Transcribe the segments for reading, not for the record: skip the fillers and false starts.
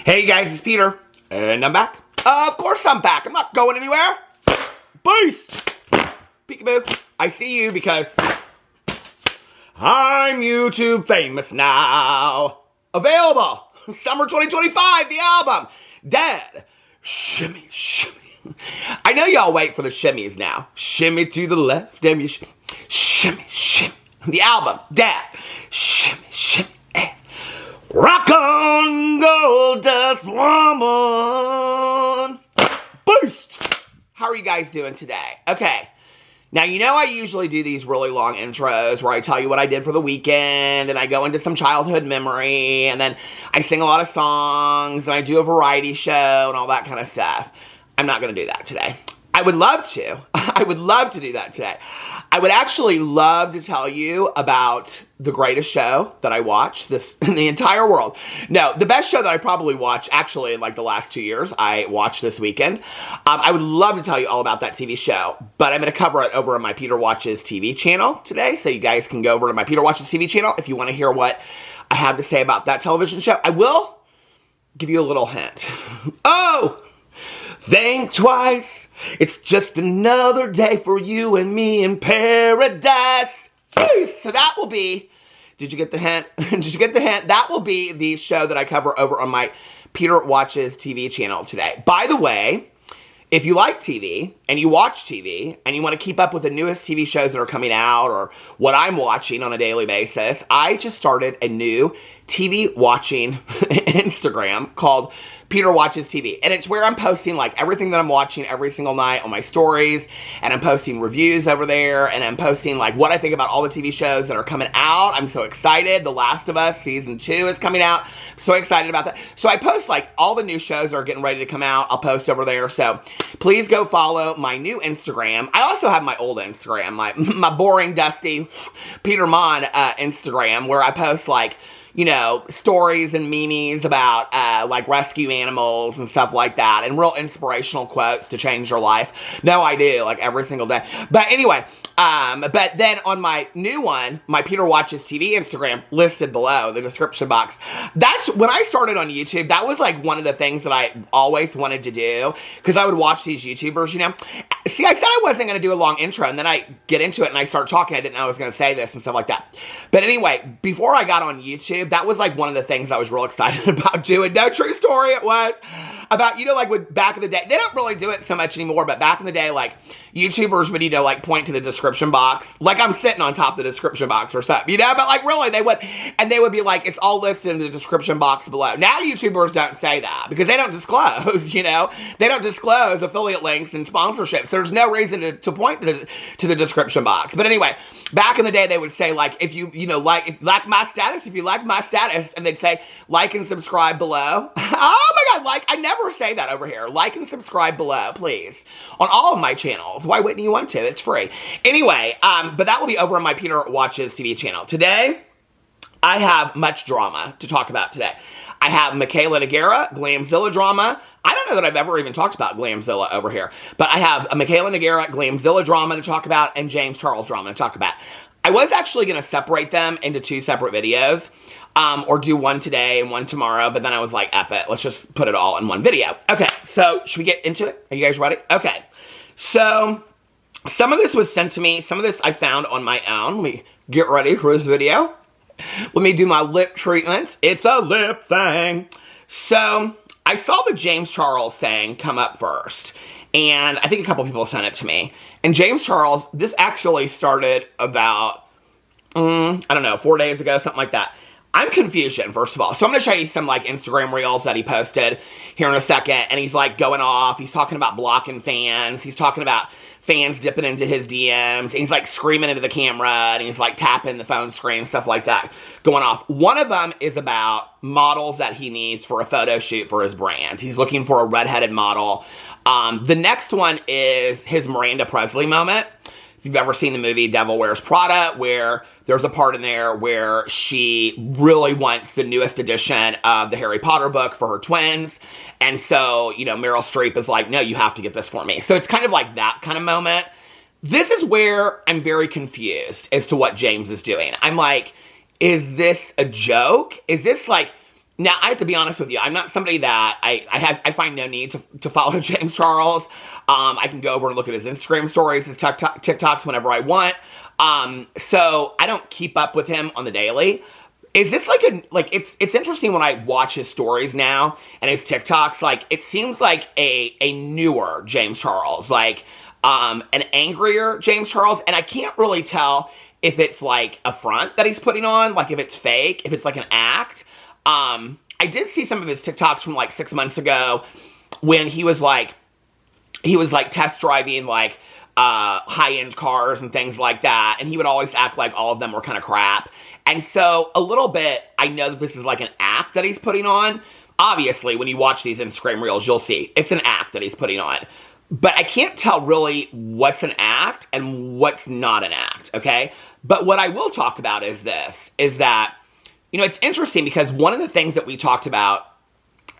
Hey guys, it's Peter, and I'm back. Of course I'm back. I'm not going anywhere. Peace. Peekaboo. I see you because I'm YouTube famous now. Available. Summer 2025, the album. Dead. Shimmy, shimmy. I know y'all wait for the shimmies now. Shimmy to the left, and you shimmy, shimmy. The album, Dead. Shimmy, shimmy. Rock on, gold dust woman. Boost. How are you guys doing today? Okay. Now, you know I usually do these really long intros where I tell you what I did for the weekend, and I go into some childhood memory, and then I sing a lot of songs, and I do a variety show, and all that kind of stuff. I'm not going to do that today. I would love to. I would love to do that today. I would actually love to tell you about the greatest show that I watched in the entire world. No, the best show that I probably watched, actually, in like the last 2 years, I watched this weekend. I would love to tell you all about that TV show, but I'm going to cover it over on my Peter Watches TV channel today, so you guys can go over to my Peter Watches TV channel if you want to hear what I have to say about that television show. I will give you a little hint. Oh! Think twice. It's just another day for you and me in paradise. So that will be, did you get the hint? Did you get the hint? That will be the show that I cover over on my Peter Watches TV channel today. By the way, if you like TV and you watch TV and you want to keep up with the newest TV shows that are coming out or what I'm watching on a daily basis, I just started a new TV watching Instagram called Peter Watches TV. And it's where I'm posting like everything that I'm watching every single night on my stories. And I'm posting reviews over there. And I'm posting like what I think about all the TV shows that are coming out. I'm so excited. The Last of Us Season 2 is coming out. So excited about that. So I post like all the new shows that are getting ready to come out. I'll post over there. So please go follow my new Instagram. I also have my old Instagram, my boring, dusty Peter Monn Instagram, where I post like, you know, stories and memes about, like, rescue animals and stuff like that, and real inspirational quotes to change your life. No, I do, like, every single day. But anyway, but then on my new one, my Peter Watches TV Instagram, listed below, the description box, that's, when I started on YouTube, that was, like, one of the things that I always wanted to do, because I would watch these YouTubers, you know. See, I said I wasn't going to do a long intro, and then I get into it, and I start talking, I didn't know I was going to say this and stuff like that. But anyway, before I got on YouTube, that was like one of the things I was real excited about doing. No, true story, it was about, you know, like with back in the day, they don't really do it so much anymore, but back in the day, like YouTubers would, you know, like point to the description box, like I'm sitting on top of the description box or something, you know, but like really they would, and they would be like, it's all listed in the description box below. Now YouTubers don't say that because they don't disclose, you know, they don't disclose affiliate links and sponsorships. So there's no reason to point to the description box. But anyway, back in the day, they would say like, if you know, like, if you like my status, if you like my status, and they'd say like and subscribe below. Oh my God, like, I never say that over here. Like and subscribe below, please, on all of my channels. Why wouldn't you want to? It's free. Anyway, but that will be over on my Peter Watches TV channel. Today, I have much drama to talk about today. I have Mikayla Nogueira, Glamzilla drama. I don't know that I've ever even talked about Glamzilla over here, but I have a Mikayla Nogueira, Glamzilla drama to talk about, and James Charles drama to talk about. I was actually going to separate them into two separate videos, or do one today and one tomorrow, but then I was like, F it, let's just put it all in one video. Okay, so should we get into it? Are you guys ready? Okay, so some of this was sent to me, some of this I found on my own. Let me get ready for this video. Let me do my lip treatments. It's a lip thing. So I saw the James Charles thing come up first, and I think a couple people sent it to me. And James Charles, this actually started about, I don't know, 4 days ago, something like that. I'm confusion, first of all. So I'm going to show you some, like, Instagram reels that he posted here in a second. And he's, like, going off. He's talking about blocking fans. He's talking about fans dipping into his DMs. And he's, like, screaming into the camera. And he's, like, tapping the phone screen, stuff like that, going off. One of them is about models that he needs for a photo shoot for his brand. He's looking for a redheaded model. The next one is his Miranda Presley moment. If you've ever seen the movie Devil Wears Prada, where there's a part in there where she really wants the newest edition of the Harry Potter book for her twins. And so, you know, Meryl Streep is like, no, you have to get this for me. So it's kind of like that kind of moment. This is where I'm very confused as to what James is doing. I'm like, is this a joke? Is this like, Now, I have to be honest with you. I'm not somebody that I find no need to follow James Charles. I can go over and look at his Instagram stories, his TikToks whenever I want. So I don't keep up with him on the daily. Is this it's interesting when I watch his stories now and his TikToks, like, it seems like a newer James Charles, like, an angrier James Charles, and I can't really tell if it's like a front that he's putting on, like if it's fake, if it's like an act. I did see some of his TikToks from like 6 months ago when he was like test driving like high-end cars and things like that, and he would always act like all of them were kind of crap. And so a little bit, I know that this is like an act that he's putting on. Obviously, when you watch these Instagram reels, you'll see it's an act that he's putting on. But I can't tell really what's an act and what's not an act, okay? But what I will talk about is this, is that, you know, it's interesting because one of the things that we talked about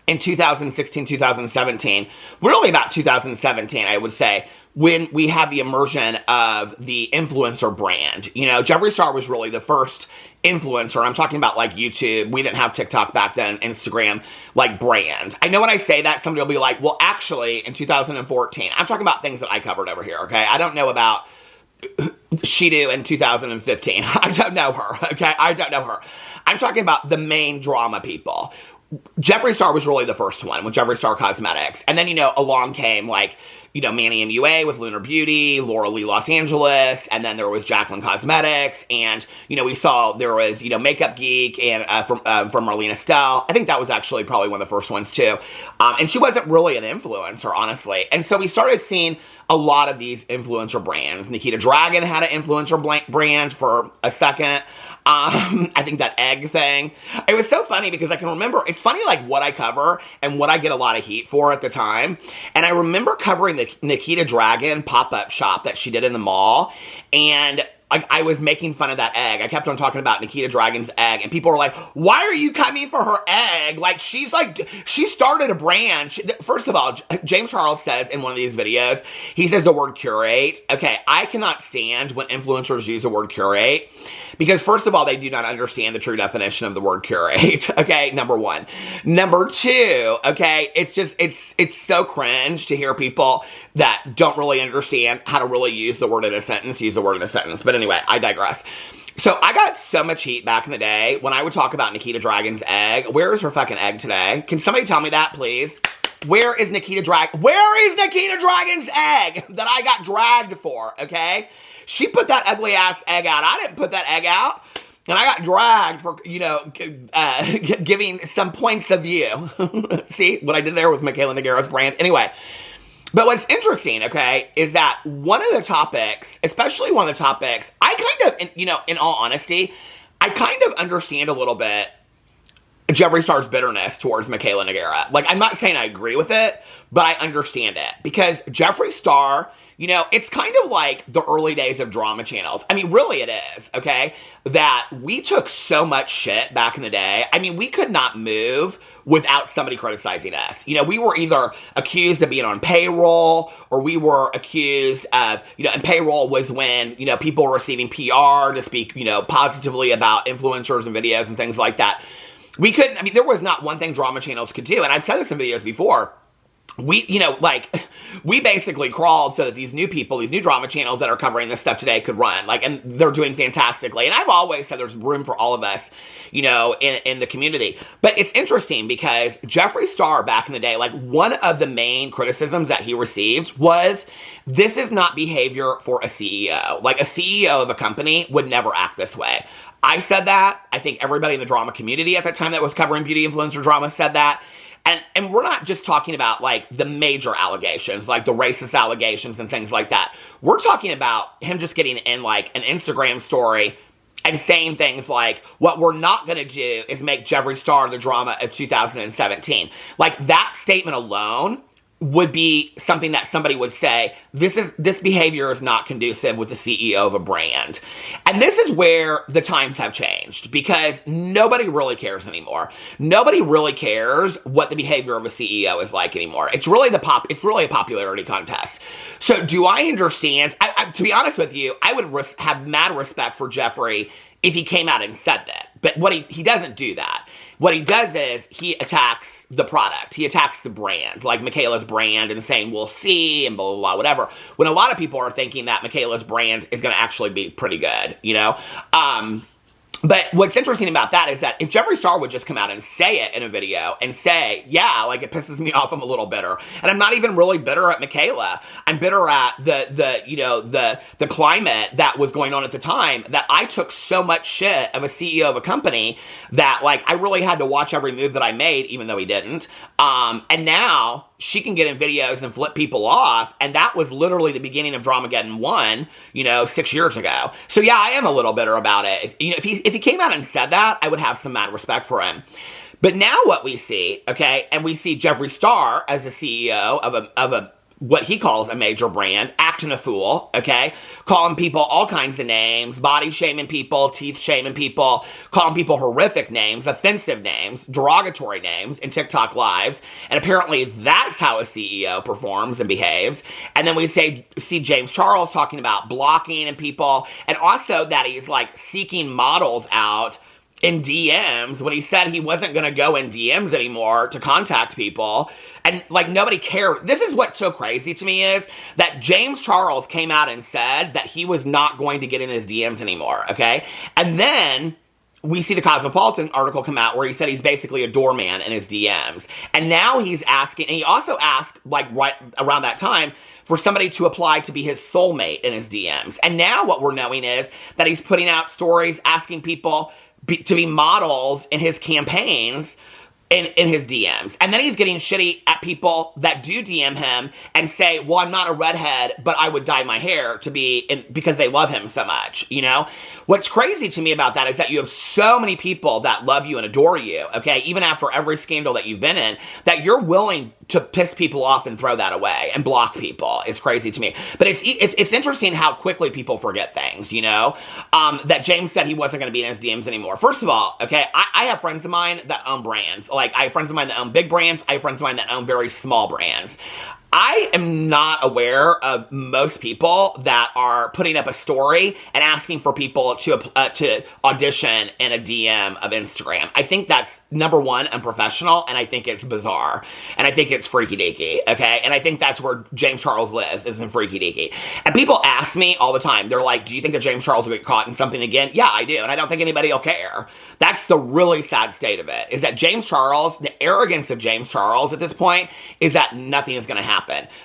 in 2016, 2017, really about 2017, I would say, when we have the immersion of the influencer brand. You know, Jeffree Star was really the first influencer. I'm talking about like YouTube. We didn't have TikTok back then, Instagram, like brand. I know when I say that, somebody will be like, well, actually, in 2014, I'm talking about things that I covered over here, okay? I don't know about Shidu in 2015. I don't know her, okay? I don't know her. I'm talking about the main drama people. Jeffree Star was really the first one with Jeffree Star Cosmetics. And then, you know, along came like, you know, Manny MUA with Lunar Beauty, Laura Lee Los Angeles, and then there was Jacqueline Cosmetics, and, you know, we saw there was, you know, Makeup Geek and from Marlene Estelle. I think that was actually probably one of the first ones too. And she wasn't really an influencer, honestly. And so we started seeing a lot of these influencer brands. Nikita Dragun had an influencer brand for a second. I think that egg thing. It was so funny because I can remember, it's funny like what I cover and what I get a lot of heat for at the time. And I remember covering the Nikita Dragun pop-up shop that she did in the mall. And I was making fun of that egg. I kept on talking about Nikita Dragun's egg, and people were like, why are you coming for her egg? Like, she started a brand. First of all, James Charles says in one of these videos, he says the word curate. Okay, I cannot stand when influencers use the word curate, because first of all, they do not understand the true definition of the word curate, okay, number one. Number two, okay, it's so cringe to hear people that don't really understand how to really use the word in a sentence, use the word in a sentence. But anyway, I digress. So I got so much heat back in the day when I would talk about Nikita Dragun's egg. Where is her fucking egg today? Can somebody tell me that, please? Where is Nikita Dragun's egg that I got dragged for, okay? She put that ugly ass egg out. I didn't put that egg out. And I got dragged for, you know, giving some points of view. See what I did there with Mikayla Nogueira's brand? Anyway. But what's interesting, okay, is that one of the topics, especially one of the topics, I kind of, you know, in all honesty, I kind of understand a little bit Jeffree Star's bitterness towards Mikayla Nogueira. Like, I'm not saying I agree with it, but I understand it. Because Jeffree Star, you know, it's kind of like the early days of drama channels. I mean, really it is, okay? That we took so much shit back in the day. I mean, we could not move without somebody criticizing us. You know, we were either accused of being on payroll, or we were accused of, you know, and payroll was when, you know, people were receiving PR to speak, you know, positively about influencers and videos and things like that. We couldn't, I mean, there was not one thing drama channels could do, and I've said this in videos before. We, you know, like, we basically crawled so that these new people, these new drama channels that are covering this stuff today could run. Like, and they're doing fantastically. And I've always said there's room for all of us, you know, in the community. But it's interesting because Jeffree Star back in the day, like, one of the main criticisms that he received was, this is not behavior for a CEO. Like, a CEO of a company would never act this way. I said that. I think everybody in the drama community at that time that was covering beauty influencer drama said that. And we're not just talking about, like, the major allegations, like the racist allegations and things like that. We're talking about him just getting in, like, an Instagram story and saying things like, what we're not going to do is make Jeffree Star the drama of 2017. Like, that statement alone would be something that somebody would say, this behavior is not conducive with the CEO of a brand. And this is where the times have changed, because nobody really cares anymore. Nobody really cares what the behavior of a CEO is like anymore. It's really it's really a popularity contest. So do I understand? To be honest with you, I would have mad respect for Jeffree if he came out and said that. But he doesn't do that. What he does is he attacks the product. He attacks the brand, like Mikayla's brand, and saying, we'll see, and blah, blah, blah, whatever. When a lot of people are thinking that Mikayla's brand is going to actually be pretty good, you know? But what's interesting about that is that if Jeffree Star would just come out and say it in a video and say, yeah, like it pisses me off, I'm a little bitter. And I'm not even really bitter at Mikayla. I'm bitter at the climate that was going on at the time, that I took so much shit of a CEO of a company that like I really had to watch every move that I made, even though he didn't. And now she can get in videos and flip people off, and that was literally the beginning of Dramageddon 1, 6 years ago. So yeah, I am a little bitter about it. If he came out and said that, I would have some mad respect for him. But now what we see, okay, and we see Jeffree Star as a CEO of a what he calls a major brand, acting a fool, okay? Calling people all kinds of names, body shaming people, teeth shaming people, calling people horrific names, offensive names, derogatory names in TikTok lives. And apparently that's how a CEO performs and behaves. And then we see James Charles talking about blocking and people, and also that he's like seeking models out in DMs when he said he wasn't going to go in DMs anymore to contact people. And like nobody cared. This is what's so crazy to me is that James Charles came out and said that he was not going to get in his DMs anymore, okay? And then we see the Cosmopolitan article come out where he said he's basically a doorman in his DMs. And now he's asking, and he also asked, like right around that time, for somebody to apply to be his soulmate in his DMs. And now what we're knowing is that he's putting out stories asking people to be models in his campaigns in his DMs. And then he's getting shitty at people that do DM him and say, well, I'm not a redhead, but I would dye my hair to be in, because they love him so much, What's crazy to me about that is that you have so many people that love you and adore you, okay, even after every scandal that you've been in, that you're willing to piss people off and throw that away and block people. It's crazy to me. But it's interesting how quickly people forget things, that James said he wasn't going to be in his DMs anymore. First of all, okay, I have friends of mine that own brands. Like, I have friends of mine that own big brands. I have friends of mine that own very small brands. I am not aware of most people that are putting up a story and asking for people to audition in a DM of Instagram. I think that's, number one, unprofessional, and I think it's bizarre, and I think it's freaky deaky, okay? And I think that's where James Charles lives, is in freaky deaky. And people ask me all the time, they're like, do you think that James Charles will get caught in something again? Yeah, I do, and I don't think anybody will care. That's the really sad state of it, is that James Charles, the arrogance of James Charles at this point, is that nothing is going to happen.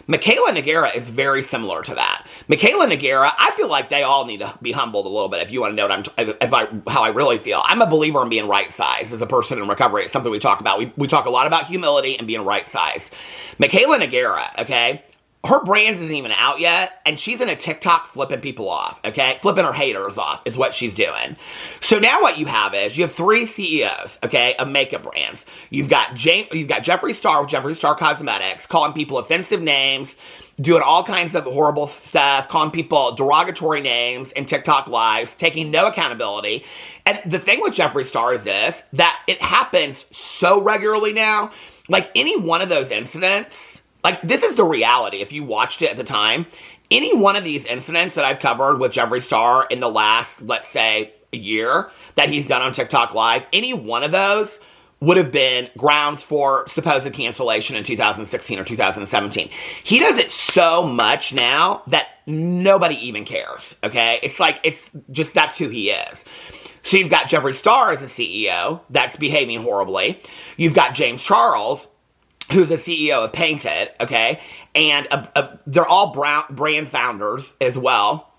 Mikayla and Nogueira is very similar to that. Mikayla and Nogueira, I feel like they all need to be humbled a little bit, if you want to know how I really feel. I'm a believer in being right-sized as a person in recovery. It's something we talk about. We talk a lot about humility and being right-sized. Mikayla Nogueira, okay, her brand isn't even out yet, and she's in a TikTok flipping people off, okay? Flipping her haters off is what she's doing. So now what you have is, you have 3 CEOs, okay, of makeup brands. You've got Jeffree Star with Jeffree Star Cosmetics, calling people offensive names, doing all kinds of horrible stuff, calling people derogatory names in TikTok lives, taking no accountability. And the thing with Jeffree Star is this, that it happens so regularly now. Like, any one of those incidents, like, this is the reality. If you watched it at the time, any one of these incidents that I've covered with Jeffree Star in the last, let's say, a year that he's done on TikTok Live, any one of those would have been grounds for supposed cancellation in 2016 or 2017. He does it so much now that nobody even cares, okay? It's like, it's just, that's who he is. So you've got Jeffree Star as a CEO that's behaving horribly. You've got James Charles, who's a CEO of Painted, okay? And they're all brand founders as well.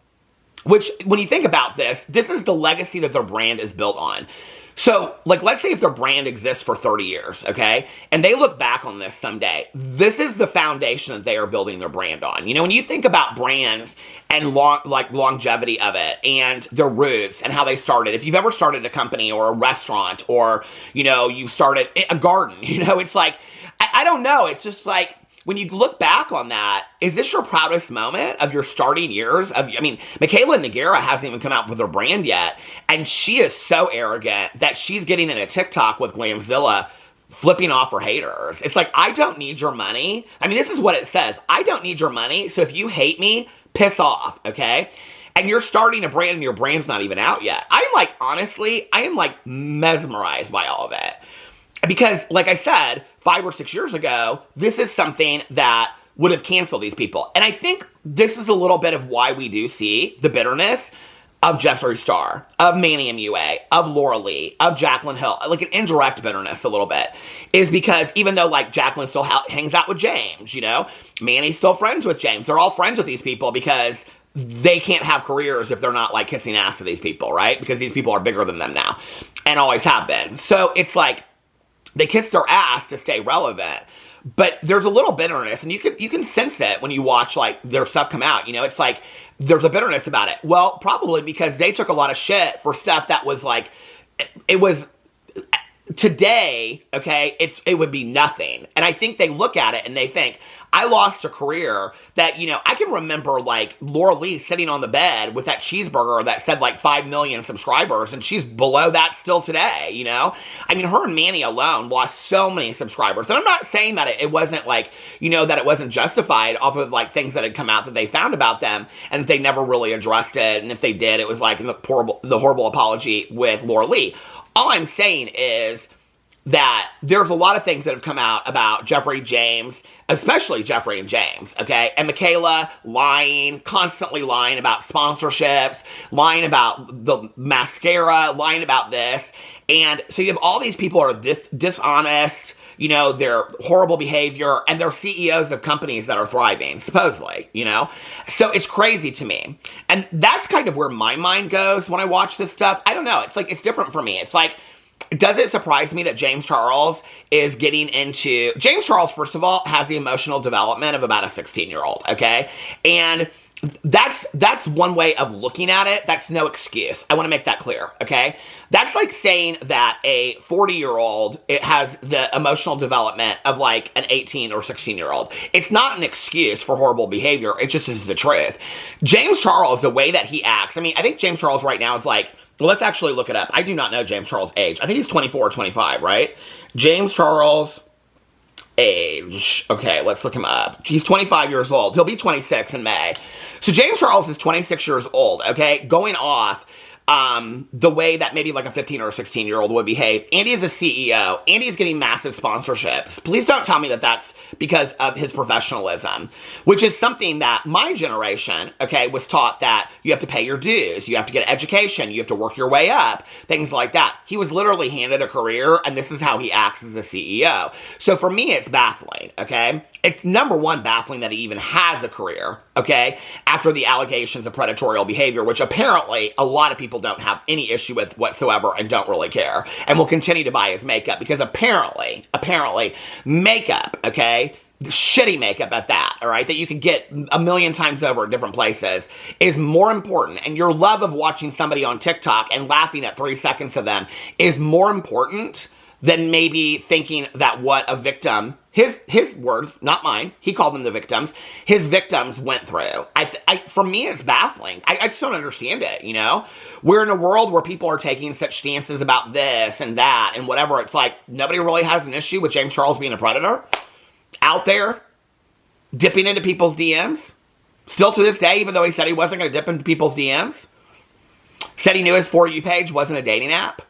Which, when you think about this is the legacy that their brand is built on. So, like, let's say if their brand exists for 30 years, okay? And they look back on this someday. This is the foundation that they are building their brand on. When you think about brands and longevity of it and their roots and how they started. If you've ever started a company or a restaurant or, you started a garden, it's like, I don't know. It's just like, when you look back on that, is this your proudest moment of your starting years? Mikayla Nogueira hasn't even come out with her brand yet, and she is so arrogant that she's getting in a TikTok with Glamzilla flipping off her haters. It's like, I don't need your money. This is what it says. I don't need your money, so if you hate me, piss off, okay? And you're starting a brand and your brand's not even out yet. I'm like, honestly, I am like mesmerized by all of it. Because, like I said, 5 or 6 years ago, this is something that would have canceled these people. And I think this is a little bit of why we do see the bitterness of Jeffree Star, of Manny MUA, of Laura Lee, of Jaclyn Hill, like an indirect bitterness a little bit, is because even though like Jaclyn still hangs out with James, you know, Manny's still friends with James. They're all friends with these people because they can't have careers if they're not like kissing ass to these people, right? Because these people are bigger than them now and always have been. So it's like they kiss their ass to stay relevant. But there's a little bitterness, and you can sense it when you watch like their stuff come out. You know, it's like there's a bitterness about it. Well, probably because they took a lot of shit for stuff that was like, it was today, okay, it would be nothing. And I think they look at it and they think, I lost a career that, you know, I can remember like Laura Lee sitting on the bed with that cheeseburger that said like 5 million subscribers, and she's below that still today, you know? I mean, her and Manny alone lost so many subscribers. And I'm not saying that it wasn't like, you know, that it wasn't justified off of like things that had come out that they found about them, and they never really addressed it. And if they did, it was like the horrible apology with Laura Lee. All I'm saying is that there's a lot of things that have come out about Jeffree, James, especially Jeffree and James, okay? And Mikayla lying, constantly lying about sponsorships, lying about the mascara, lying about this. And so you have all these people who are dishonest, you know, their horrible behavior, and they're CEOs of companies that are thriving, supposedly, you know? So it's crazy to me. And that's kind of where my mind goes when I watch this stuff. I don't know. It's like, it's different for me. It's like, does it surprise me that James Charles is getting into... James Charles, first of all, has the emotional development of about a 16-year-old, okay? And that's one way of looking at it. That's no excuse. I want to make that clear, okay? That's like saying that a 40-year-old it has the emotional development of like an 18 or 16-year-old. It's not an excuse for horrible behavior. It just is the truth. James Charles, the way that he acts... I mean, I think James Charles right now is like... Well, let's actually look it up. I do not know James Charles' age. I think he's 24 or 25, right? James Charles' age. Okay, let's look him up. He's 25 years old. He'll be 26 in May. So James Charles is 26 years old, okay? Going off the way that maybe like a 15 or a 16-year-old would behave. Andy is a CEO. Andy is getting massive sponsorships. Please don't tell me that that's because of his professionalism, which is something that my generation, okay, was taught that you have to pay your dues, you have to get an education, you have to work your way up, things like that. He was literally handed a career, and this is how he acts as a CEO. So for me, it's baffling, okay? It's number one baffling that he even has a career, okay, after the allegations of predatory behavior, which apparently a lot of people don't have any issue with whatsoever and don't really care, and will continue to buy his makeup, because apparently, makeup, okay, shitty makeup at that, all right, that you could get a million times over at different places, is more important, and your love of watching somebody on TikTok and laughing at 3 seconds of them is more important than maybe thinking that what a victim, his words, not mine, he called them the victims, his victims went through. For me, it's baffling. I just don't understand it, you know? We're in a world where people are taking such stances about this and that and whatever. It's like, nobody really has an issue with James Charles being a predator out there, dipping into people's DMs. Still to this day, even though he said he wasn't going to dip into people's DMs, said he knew his For You page wasn't a dating app.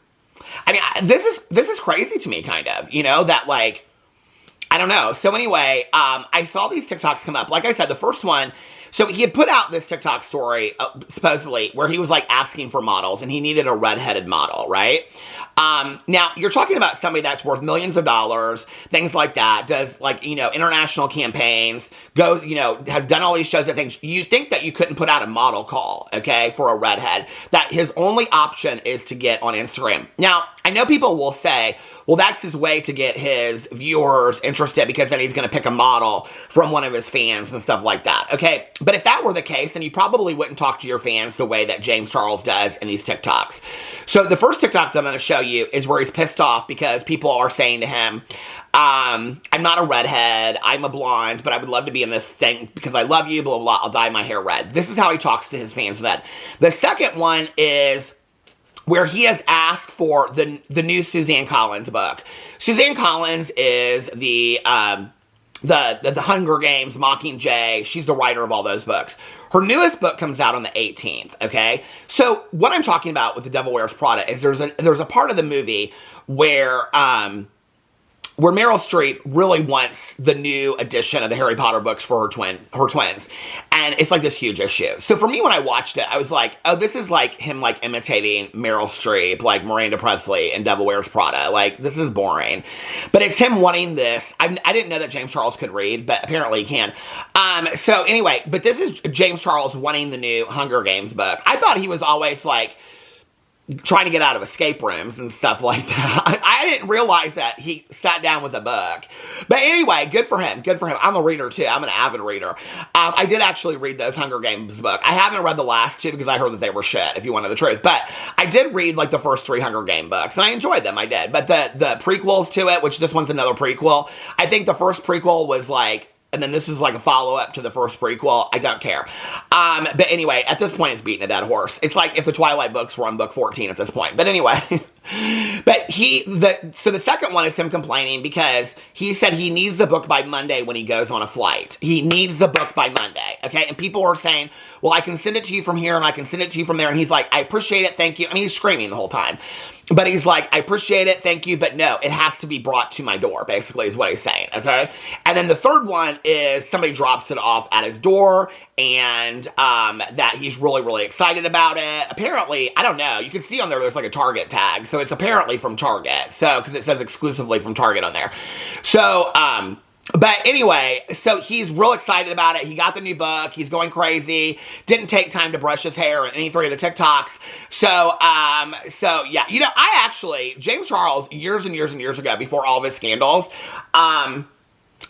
I mean, this is crazy to me, kind of, you know, that, like, I don't know. So anyway, I saw these TikToks come up. Like I said, the first one, so he had put out this TikTok story, supposedly, where he was, like, asking for models, and he needed a redheaded model, right? Now, you're talking about somebody that's worth millions of dollars, things like that, does, like, you know, international campaigns, goes, you know, has done all these shows and things. You think that you couldn't put out a model call, okay, for a redhead, that his only option is to get on Instagram. Now, I know people will say, well, that's his way to get his viewers interested, because then he's going to pick a model from one of his fans and stuff like that, okay? But if that were the case, then you probably wouldn't talk to your fans the way that James Charles does in these TikToks. So the first TikTok that I'm going to show you is where he's pissed off because people are saying to him, I'm not a redhead, I'm a blonde, but I would love to be in this thing because I love you, blah, blah, blah, I'll dye my hair red. This is how he talks to his fans then. The second one is where he has asked for the new Suzanne Collins book. Suzanne Collins is the Hunger Games, Mockingjay. She's the writer of all those books. Her newest book comes out on the 18th, okay? So what I'm talking about with The Devil Wears Prada is there's a part of the movie where Meryl Streep really wants the new edition of the Harry Potter books for her twins. And it's like this huge issue. So for me, when I watched it, I was like, oh, this is like him like imitating Meryl Streep, like Miranda Presley in Devil Wears Prada. Like, this is boring. But it's him wanting this. I didn't know that James Charles could read, but apparently he can. So anyway, but this is James Charles wanting the new Hunger Games book. I thought he was always like, trying to get out of escape rooms and stuff like that. I didn't realize that he sat down with a book. But anyway, good for him. Good for him. I'm a reader too. I'm an avid reader. I did actually read those Hunger Games book. I haven't read the last two because I heard that they were shit, if you wanted the truth. But I did read like the first 3 Hunger Game books, and I enjoyed them. I did. But the prequels to it, which this one's another prequel, I think the first prequel was like, and then this is like a follow-up to the first prequel. I don't care. But anyway, at this point, it's beating a dead horse. It's like if the Twilight books were on book 14 at this point. But anyway. But so the second one is him complaining because he said he needs the book by Monday when he goes on a flight. He needs the book by Monday, okay? And people are saying, well, I can send it to you from here and I can send it to you from there. And he's like, I appreciate it, thank you. I mean, he's screaming the whole time. But he's like, I appreciate it, thank you, but no, it has to be brought to my door, basically, is what he's saying, okay? And then the third one is somebody drops it off at his door, and that he's really, really excited about it. Apparently, I don't know, you can see on there's like a Target tag, so it's apparently from Target, so, because it says exclusively from Target on there. So, but anyway, so he's real excited about it. He got the new book. He's going crazy. Didn't take time to brush his hair in any 3 of the TikToks. So yeah. You know, I actually, James Charles, years and years and years ago, before all of his scandals,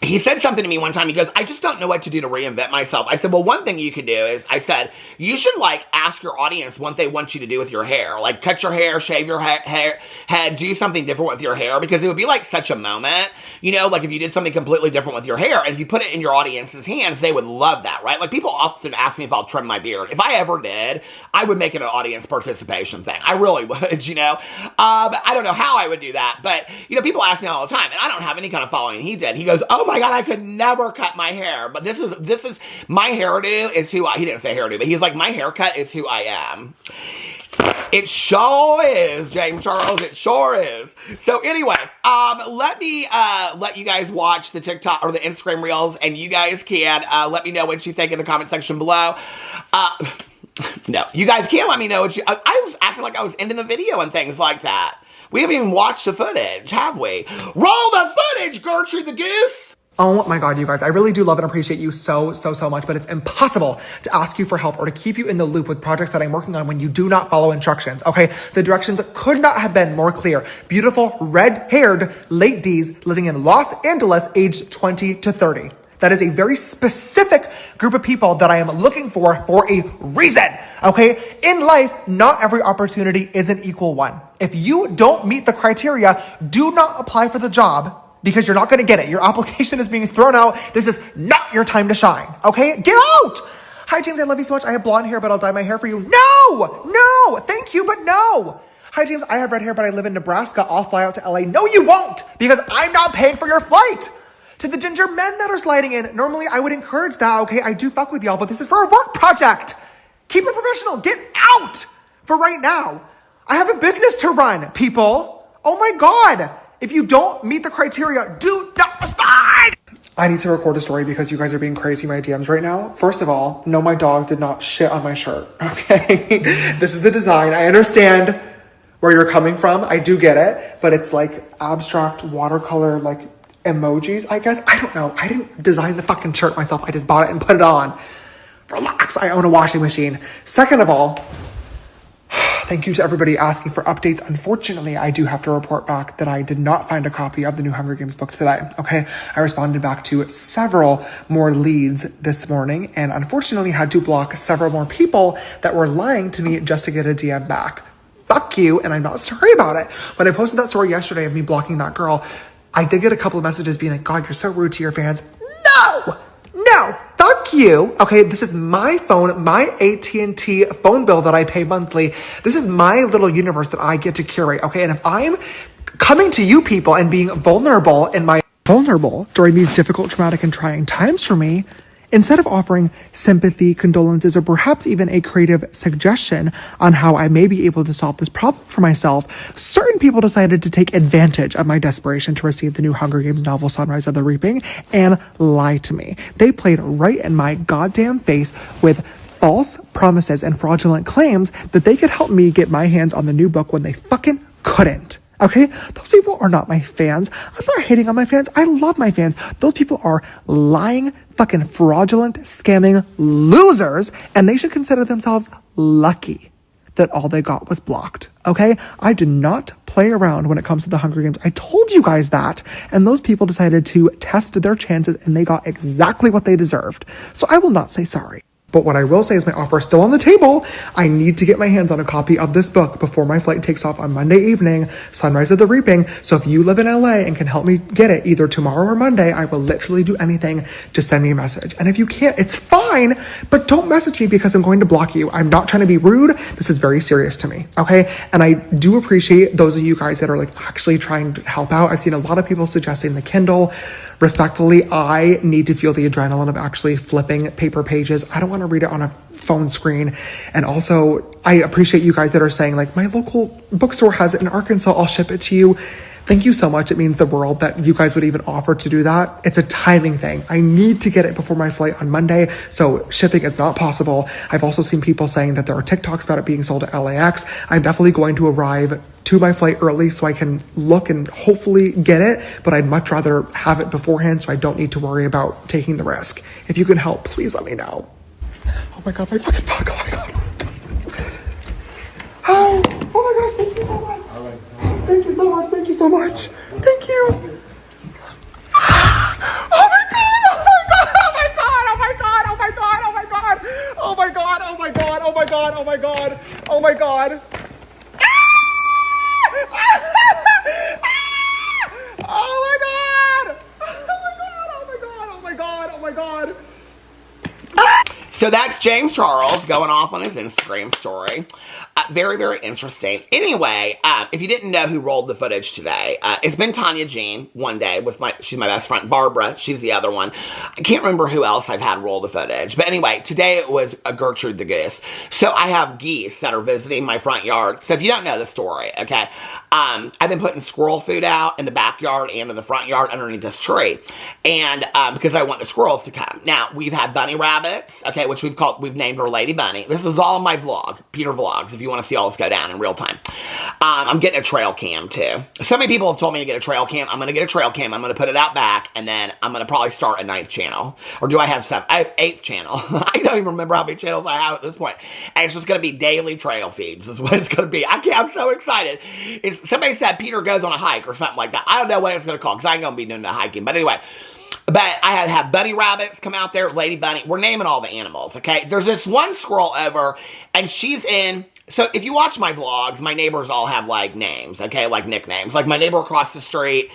he said something to me one time. He goes, I just don't know what to do to reinvent myself. I said, well, one thing you could do is, I said, you should, like, ask your audience what they want you to do with your hair. Like, cut your hair, shave your head, do something different with your hair, because it would be, like, such a moment. You know, like, if you did something completely different with your hair, and if you put it in your audience's hands, they would love that, right? Like, people often ask me if I'll trim my beard. If I ever did, I would make it an audience participation thing. I really would, you know? But I don't know how I would do that, but, you know, people ask me all the time, and I don't have any kind of following. He did. He goes, oh my God, I could never cut my hair. But this is my hairdo is who he didn't say hairdo, but he's like, my haircut is who I am. It sure is, James Charles. It sure is. So anyway, let me let you guys watch the TikTok or the Instagram reels, and you guys can let me know what you think in the comment section below. No, you guys can't let me know what you. I was acting like I was ending the video and things like that. We haven't even watched the footage, have we? Roll the footage, Gertrude the Goose! Oh my God, you guys, I really do love and appreciate you so much, but it's impossible to ask you for help or to keep you in the loop with projects that I'm working on when you do not follow instructions, okay? The directions could not have been more clear. Beautiful, red-haired, late D's living in Los Angeles, aged 20 to 30. That is a very specific group of people that I am looking for a reason, okay? In life, not every opportunity is an equal one. If you don't meet the criteria, do not apply for the job, because you're not going to get it. Your application is being thrown out. This is not your time to shine, okay? Get out! Hi, James, I love you so much. I have blonde hair, but I'll dye my hair for you. No, thank you, but no. Hi, James, I have red hair, but I live in Nebraska. I'll fly out to LA. No, you won't, because I'm not paying for your flight. To the ginger men that are sliding in, normally I would encourage that, okay? I do fuck with y'all, but this is for a work project. Keep it professional. Get out for right now. I have a business to run, people. Oh my God. If you don't meet the criteria, do not respond. I need to record a story because you guys are being crazy in my DMs right now. First of all, no, my dog did not shit on my shirt, okay? This is the design. I understand where you're coming from. I do get it, but it's like abstract watercolor, like emojis, I guess. I don't know. I didn't design the fucking shirt myself. I just bought it and put it on. Relax. I own a washing machine. Second of all, thank you to everybody asking for updates. Unfortunately, I do have to report back that I did not find a copy of the new Hunger Games book today, okay? I responded back to several more leads this morning and unfortunately had to block several more people that were lying to me just to get a DM back. Fuck you, and I'm not sorry about it. When I posted that story yesterday of me blocking that girl, I did get a couple of messages being like, God, you're so rude to your fans. No, fuck you. Okay, this is my phone, my AT&T phone bill that I pay monthly. This is my little universe that I get to curate, okay? And if I'm coming to you people and being vulnerable during these difficult, traumatic, and trying times for me, Instead of offering sympathy, condolences, or perhaps even a creative suggestion on how I may be able to solve this problem for myself, certain people decided to take advantage of my desperation to receive the new Hunger Games novel Sunrise of the Reaping and lie to me. They played right in my goddamn face with false promises and fraudulent claims that they could help me get my hands on the new book when they fucking couldn't. Okay? Those people are not my fans. I'm not hating on my fans. I love my fans. Those people are lying, fucking fraudulent, scamming losers, and they should consider themselves lucky that all they got was blocked. Okay? I did not play around when it comes to the Hunger Games. I told you guys that. And those people decided to test their chances and they got exactly what they deserved. So I will not say sorry. But what I will say is my offer is still on the table. I need to get my hands on a copy of this book before my flight takes off on Monday evening, Sunrise of the Reaping. So if you live in LA and can help me get it either tomorrow or Monday, I will literally do anything to send me a message. And if you can't, it's fine, but don't message me because I'm going to block you. I'm not trying to be rude. This is very serious to me, okay? And I do appreciate those of you guys that are like actually trying to help out. I've seen a lot of people suggesting the Kindle. Respectfully, I need to feel the adrenaline of actually flipping paper pages. I don't want to read it on a phone screen. And also, I appreciate you guys that are saying, like, my local bookstore has it in Arkansas. I'll ship it to you. Thank you so much. It means the world that you guys would even offer to do that. It's a timing thing. I need to get it before my flight on Monday, so shipping is not possible. I've also seen people saying that there are TikToks about it being sold at LAX. I'm definitely going to arrive to my flight early so I can look and hopefully get it, but I'd much rather have it beforehand so I don't need to worry about taking the risk. If you can help, please let me know. Oh my God, my fucking fuck, oh my God. Oh my gosh, thank you so much. All right. Thank you so much, thank you so much. Thank you. Oh my God, oh my God, oh my God, oh my God, oh my God, oh my God, oh my God, oh my God, oh my God, oh my God, oh my God. Oh my God! Oh my God! Oh my God! Oh my God! Oh my God! So that's James Charles going off on his Instagram story. Very, very interesting. Anyway, if you didn't know who rolled the footage today, it's been Tanya Jean one day with she's my best friend. Barbara, she's the other one. I can't remember who else I've had roll the footage. But anyway, today it was Gertrude the Goose. So I have geese that are visiting my front yard. So if you don't know the story, okay, I've been putting squirrel food out in the backyard and in the front yard underneath this tree. And because I want the squirrels to come. Now, we've had bunny rabbits, okay, which we've named her Lady Bunny. This is all in my vlog, Peter Vlogs, if you want to see all this go down in real time. I'm getting a trail cam too. So many people have told me to get a trail cam. I'm going to get a trail cam. I'm going to put it out back, and then I'm going to probably start a 9th channel. Or do I have 7? I have 8th channel. I don't even remember how many channels I have at this point. And it's just going to be daily trail feeds is what it's going to be. I'm so excited. Somebody said Peter goes on a hike or something like that. I don't know what it's going to call because I ain't going to be doing the hiking. But anyway. But I have bunny rabbits come out there, Lady Bunny. We're naming all the animals, okay? There's this one squirrel over, and she's in... So if you watch my vlogs, my neighbors all have, like, names, okay? Like, nicknames. Like, my neighbor across the street,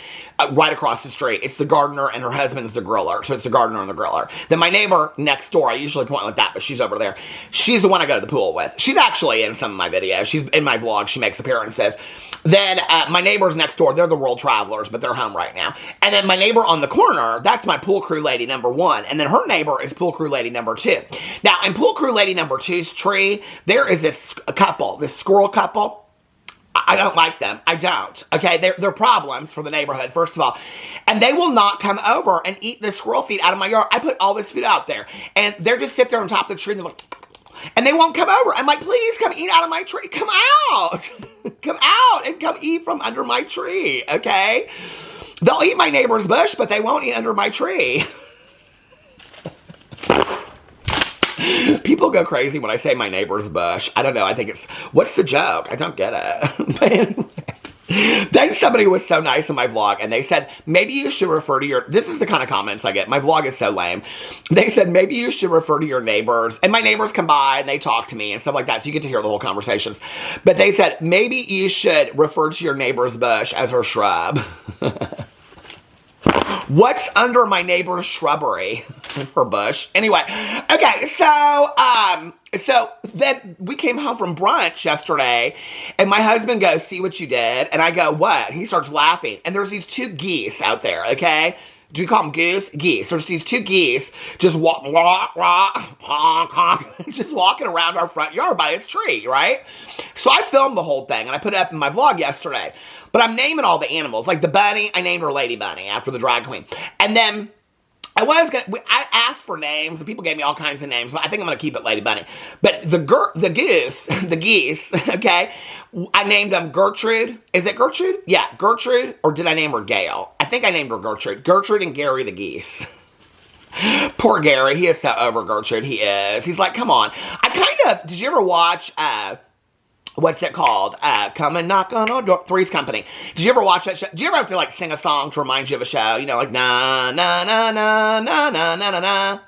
right across the street, it's the gardener, and her husband's the griller. So it's the gardener and the griller. Then my neighbor next door, I usually point like that, but she's over there. She's the one I go to the pool with. She's actually in some of my videos. She's in my vlogs. She makes appearances. Then my neighbors next door, they're the world travelers, but they're home right now. And then my neighbor on the corner, that's my pool crew lady number 1. And then her neighbor is pool crew lady number 2. Now, in pool crew lady number 2's tree, there is this couple, this squirrel couple. I don't like them. I don't. Okay, they're problems for the neighborhood, first of all. And they will not come over and eat the squirrel feed out of my yard. I put all this food out there. And they're just sit there on top of the tree and they're like... And they won't come over. I'm like, please come eat out of my tree. Come out. Come out and come eat from under my tree, okay? They'll eat my neighbor's bush, but they won't eat under my tree. People go crazy when I say my neighbor's bush. I don't know. I think it's, what's the joke? I don't get it. But anyway. Then somebody was so nice in my vlog, and they said, maybe you should refer to your... This is the kind of comments I get. My vlog is so lame. They said, maybe you should refer to your neighbors. And my neighbors come by, and they talk to me and stuff like that, so you get to hear the whole conversations. But they said, maybe you should refer to your neighbor's bush as her shrub. What's under my neighbor's shrubbery? Her bush. Anyway, okay, so then we came home from brunch yesterday, and my husband goes, see what you did? And I go, what? And he starts laughing. And there's these 2 geese out there, okay? do we call them goose? Geese. There's these two geese just just walking around our front yard by this tree, right? So I filmed the whole thing, and I put it up in my vlog yesterday. But I'm naming all the animals. Like the bunny, I named her Lady Bunny after the drag queen. And then I asked for names, and people gave me all kinds of names, but I think I'm going to keep it Lady Bunny. But the geese, okay, I named them Gertrude. Is it Gertrude? Yeah, Gertrude, or did I name her Gail? I think I named her Gertrude. Gertrude and Gary the geese. Poor Gary, he is so over Gertrude, he is. He's like, come on. Did you ever watch, what's it called? Come and knock on our door. Three's Company. Did you ever watch that show? Did you ever have to, like, sing a song to remind you of a show? You know, like, na, na, na, na, na, na, na, na, na.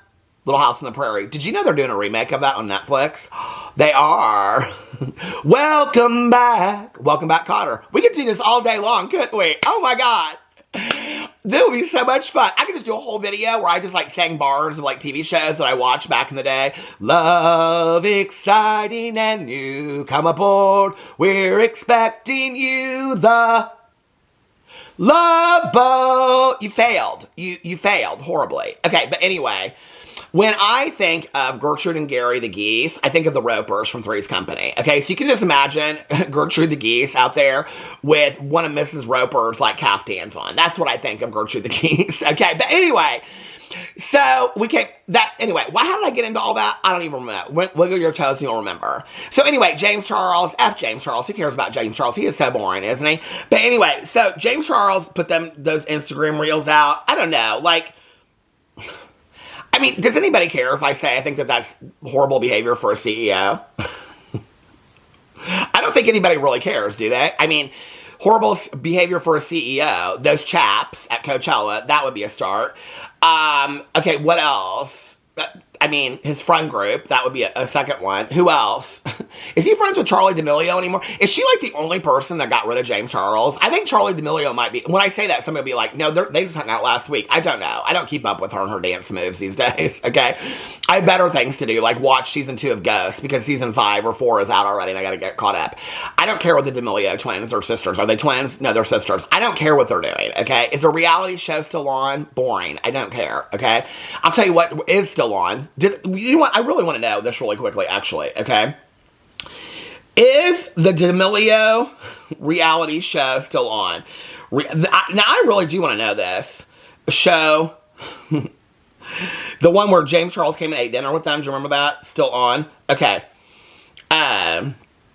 Little House on the Prairie. Did you know they're doing a remake of that on Netflix? They are. Welcome back. Welcome back, Cotter. We could do this all day long, couldn't we? Oh, my God. This would be so much fun. I could just do a whole video where I just like sang bars of like TV shows that I watched back in the day. Love, exciting and new. Come aboard. We're expecting you. The Love Boat. You failed. You failed horribly. Okay, but anyway. When I think of Gertrude and Gary the geese, I think of the Ropers from Three's Company. Okay, so you can just imagine Gertrude the geese out there with one of Mrs. Roper's like caftans on. That's what I think of Gertrude the geese. Okay, but anyway, so how did I get into all that? I don't even remember. Wiggle your toes and you'll remember. So anyway, James Charles, F James Charles. Who cares about James Charles? He is so boring, isn't he? But anyway, so James Charles put those Instagram reels out. I don't know, like, I mean, does anybody care if I say I think that that's horrible behavior for a CEO? I don't think anybody really cares, do they? I mean, horrible behavior for a CEO. Those chaps at Coachella, that would be a start. Okay, what else? I mean, his friend group, that would be a second one. Who else? Is he friends with Charlie D'Amelio anymore? Is she like the only person that got rid of James Charles? I think Charlie D'Amelio might be. When I say that, somebody will be like, no, they just hung out last week. I don't know. I don't keep up with her and her dance moves these days, okay? I have better things to do, like watch season 2 of Ghost, because season 5 or 4 is out already and I gotta get caught up. I don't care what the D'Amelio twins or sisters. Are they twins? No, they're sisters. I don't care what they're doing, okay? Is the reality show still on? Boring. I don't care, okay? I'll tell you what is still on. You know what? I really want to know this really quickly, actually, okay? Is the D'Amelio reality show still on? Now, I really do want to know this. Show, the one where James Charles came and ate dinner with them, do you remember that? Still on? Okay.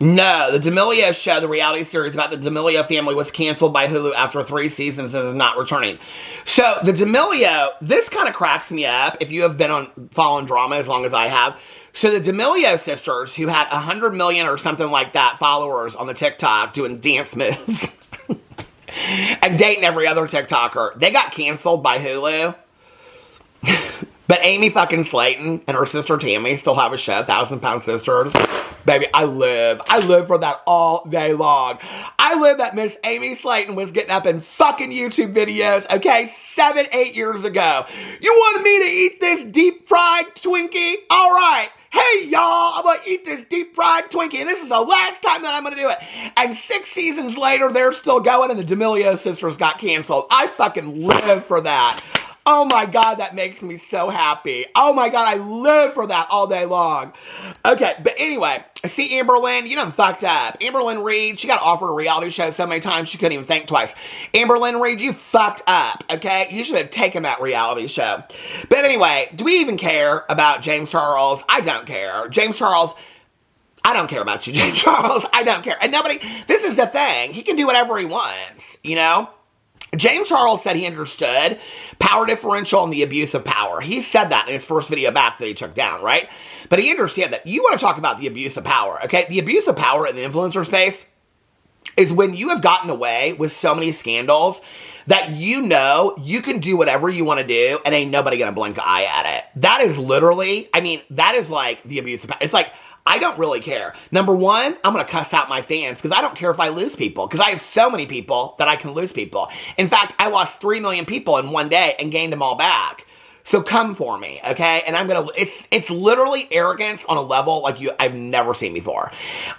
No, the D'Amelio show, the reality series about the D'Amelio family, was canceled by Hulu after 3 seasons and is not returning. So, the D'Amelio, this kind of cracks me up if you have been following drama as long as I have. So, the D'Amelio sisters, who had 100 million or something like that followers on the TikTok doing dance moves and dating every other TikToker, they got canceled by Hulu. But Amy fucking Slayton and her sister Tammy still have a show, 1,000 Pound Sisters. Baby, I live for that all day long. I live that Miss Amy Slayton was getting up in fucking YouTube videos, okay, 7, 8 years ago. You wanted me to eat this deep fried Twinkie? All right. Hey, y'all, I'm going to eat this deep fried Twinkie, and this is the last time that I'm going to do it. And 6 seasons later, they're still going, and the D'Amelio sisters got canceled. I fucking live for that. Oh my God, that makes me so happy. Oh my God, I live for that all day long. Okay, but anyway, see Amber Lynn, you done fucked up. Amber Lynn Reid, she got offered a reality show so many times she couldn't even think twice. Amber Lynn Reid, you fucked up, okay? You should have taken that reality show. But anyway, do we even care about James Charles? I don't care. James Charles, I don't care about you, James Charles. I don't care. And this is the thing. He can do whatever he wants, you know? James Charles said he understood power differential and the abuse of power. He said that in his first video back that he took down, right? But he understood that. You want to talk about the abuse of power, okay? The abuse of power in the influencer space is when you have gotten away with so many scandals that you know you can do whatever you want to do and ain't nobody going to blink an eye at it. That is literally, I mean, that is like the abuse of power. It's like, I don't really care. Number one, I'm going to cuss out my fans because I don't care if I lose people because I have so many people that I can lose people. In fact, I lost 3 million people in one day and gained them all back. So come for me, okay? And I'm going to, it's literally arrogance on a level like I've never seen before.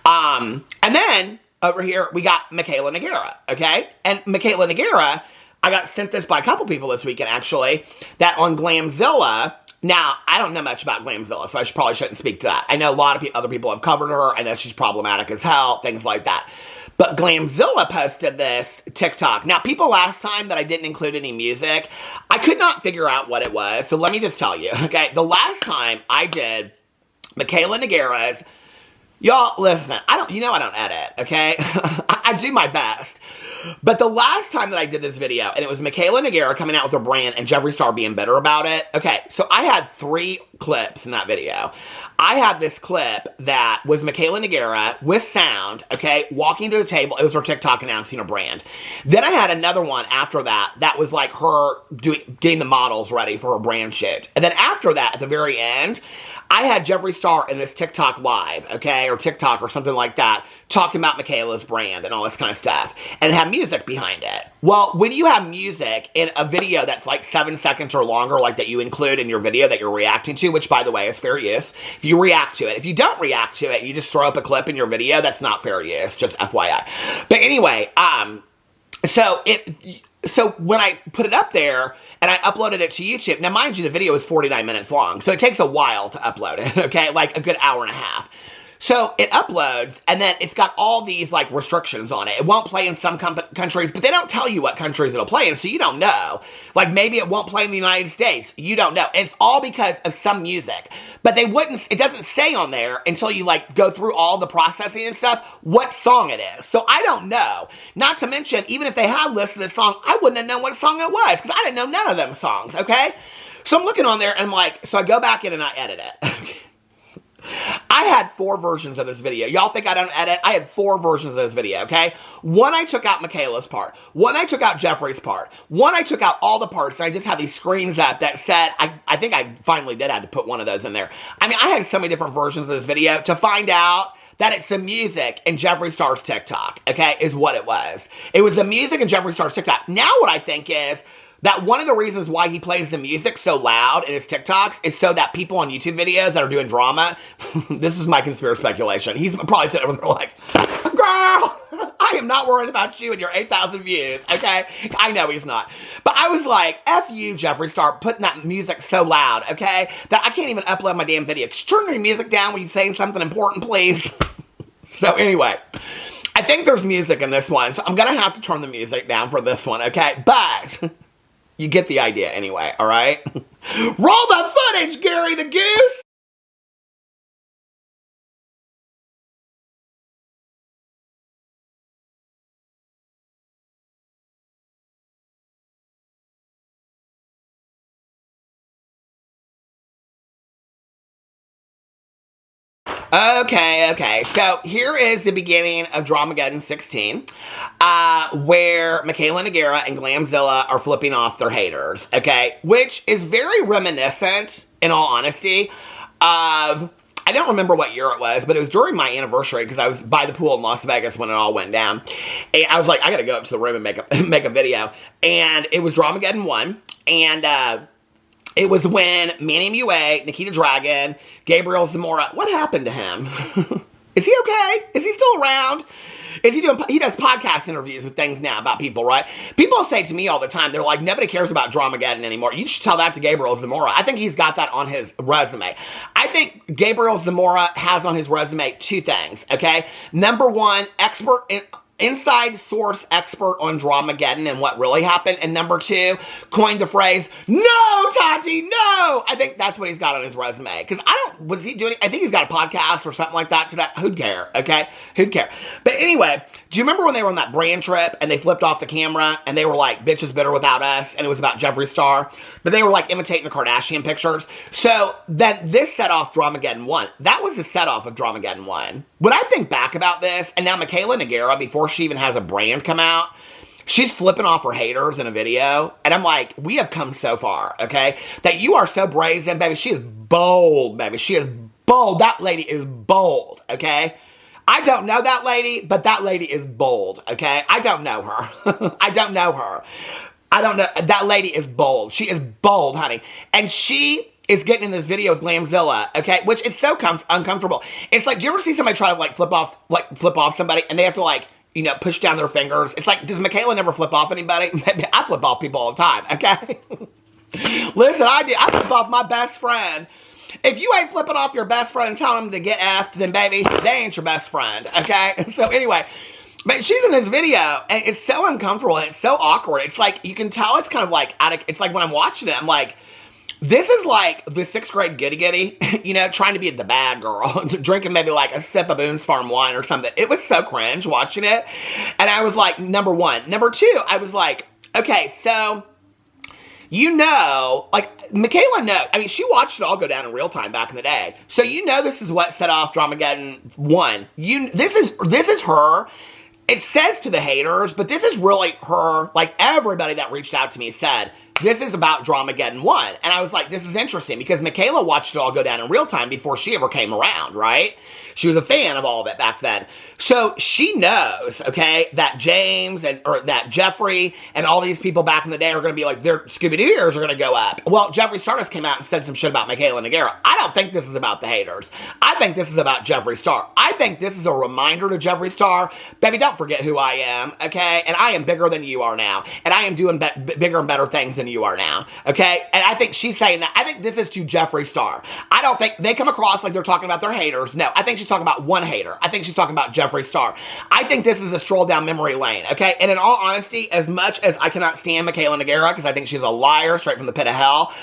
And then over here, we got Mikayla Nogueira, okay? And Mikayla Nogueira, I got sent this by a couple people this weekend, actually, that on Glamzilla. Now, I don't know much about Glamzilla, so I probably shouldn't speak to that. I know a lot of other people have covered her. I know she's problematic as hell, things like that. But Glamzilla posted this TikTok. Now, people last time that I didn't include any music, I could not figure out what it was. So let me just tell you, okay? The last time I did Mikayla Nogueira's, y'all, listen, I don't edit, okay? I do my best. But the last time that I did this video, and it was Mikayla Nogueira coming out with her brand and Jeffree Star being bitter about it. Okay, so I had 3 clips in that video. I had this clip that was Mikayla Nogueira with sound, okay, walking to the table. It was her TikTok announcing her brand. Then I had another one after that that was like her getting the models ready for her brand shoot. And then after that, at the very end, I had Jeffree Star in this TikTok live, okay, or TikTok or something like that, talking about Mikayla's brand and all this kind of stuff, and it had music behind it. Well, when you have music in a video that's like 7 seconds or longer, like that you include in your video that you're reacting to, which, by the way, is fair use, if you react to it. If you don't react to it, you just throw up a clip in your video, that's not fair use, just FYI. But anyway, so when I put it up there, and I uploaded it to YouTube, now mind you, the video is 49 minutes long, so it takes a while to upload it, okay? Like a good hour and a half. So it uploads, and then it's got all these, like, restrictions on it. It won't play in some countries, but they don't tell you what countries it'll play in, so you don't know. Like, maybe it won't play in the United States. You don't know. And it's all because of some music. But it doesn't say on there until you, like, go through all the processing and stuff what song it is. So I don't know. Not to mention, even if they had listed this song, I wouldn't have known what song it was, because I didn't know none of them songs, okay? So I'm looking on there, and I'm like, so I go back in and I edit it. I had 4 versions of this video. Y'all think I don't edit? I had 4 versions of this video, okay? One, I took out Mikayla's part. One, I took out Jeffree's part. One, I took out all the parts, and I just had these screens up that said, I think I finally did have to put one of those in there. I mean, I had so many different versions of this video to find out that it's the music in Jeffree Star's TikTok, okay, is what it was. It was the music in Jeffree Star's TikTok. Now what I think is that one of the reasons why he plays the music so loud in his TikToks is so that people on YouTube videos that are doing drama, this is my conspiracy speculation, he's probably sitting over there like, girl, I am not worried about you and your 8,000 views, okay? I know he's not. But I was like, F you, Jeffree Star, putting that music so loud, okay, that I can't even upload my damn video. Could you turn your music down when you're saying something important, please? So anyway, I think there's music in this one, so I'm going to have to turn the music down for this one, okay? But you get the idea anyway, all right? Roll the footage, Gary the Goose! Okay. So here is the beginning of Dramageddon 16, where Mikayla Nogueira and Glamzilla are flipping off their haters, okay? Which is very reminiscent, in all honesty, of, I don't remember what year it was, but it was during my anniversary, because I was by the pool in Las Vegas when it all went down. And I was like, I gotta go up to the room and make a video. And it was Dramageddon 1, and it was when Manny MUA, Nikita Dragon, Gabriel Zamora, what happened to him? Is he okay? Is he still around? He does podcast interviews with things now about people, right? People say to me all the time, they're like, nobody cares about Dramageddon anymore. You should tell that to Gabriel Zamora. I think he's got that on his resume. I think Gabriel Zamora has on his resume 2 things, okay? Number 1, inside source expert on Dramageddon and what really happened. And number 2, coined the phrase, no, Tati, no! I think that's what he's got on his resume. Because was he doing, I think he's got a podcast or something like that to that. Who'd care, okay? Who'd care? But anyway, do you remember when they were on that brand trip and they flipped off the camera and they were like, bitch is better without us, and it was about Jeffree Star? But they were like imitating the Kardashian pictures. So then this set off Dramageddon 1. That was the set off of Dramageddon 1. When I think back about this, and now Mikayla Nogueira, before she even has a brand come out, she's flipping off her haters in a video. And I'm like, we have come so far, okay? That you are so brazen, baby. She is bold, baby. She is bold. That lady is bold, okay? I don't know that lady, but that lady is bold, okay? I don't know her. I don't know her. I don't know. That lady is bold. She is bold, honey. And she is getting in this video with Glamzilla, okay? Which is so uncomfortable. It's like, do you ever see somebody try to like flip off somebody and they have to like you know, push down their fingers. It's like, does Mikayla never flip off anybody? Maybe I flip off people all the time, okay? Listen, I do. I flip off my best friend. If you ain't flipping off your best friend and telling them to get effed, then baby, they ain't your best friend, okay? So anyway, but she's in this video, and it's so uncomfortable, and it's so awkward. It's like, you can tell it's kind of like, it's like when I'm watching it, I'm like, this is like the 6th grade giddy, you know, trying to be the bad girl, drinking maybe like a sip of Boone's Farm wine or something. It was so cringe watching it. And I was like, number one. Number two, I was like, okay, so, you know, like, Mikayla knows. I mean, she watched it all go down in real time back in the day. So you know this is what set off Dramageddon 1. This is her. It says to the haters, but this is really her, like, everybody that reached out to me said, this is about Dramageddon 1. And I was like, this is interesting because Mikayla watched it all go down in real time before she ever came around, right? She was a fan of all of it back then. So she knows, okay, that James or that Jeffree and all these people back in the day are going to be like, their Scooby-Doo ears are going to go up. Well, Jeffree Star came out and said some shit about Mikayla and Nogueira. I don't think this is about the haters. I think this is about Jeffree Star. I think this is a reminder to Jeffree Star, baby, don't forget who I am, okay? And I am bigger than you are now. And I am doing bigger and better things than you are now, okay? And I think she's saying that. I think this is to Jeffree Star. I don't think they come across like they're talking about their haters. No, I think she's talking about one hater. I think she's talking about Jeffree Star. I think this is a stroll down memory lane, okay? And in all honesty, as much as I cannot stand Mikayla Nogueira because I think she's a liar straight from the pit of hell,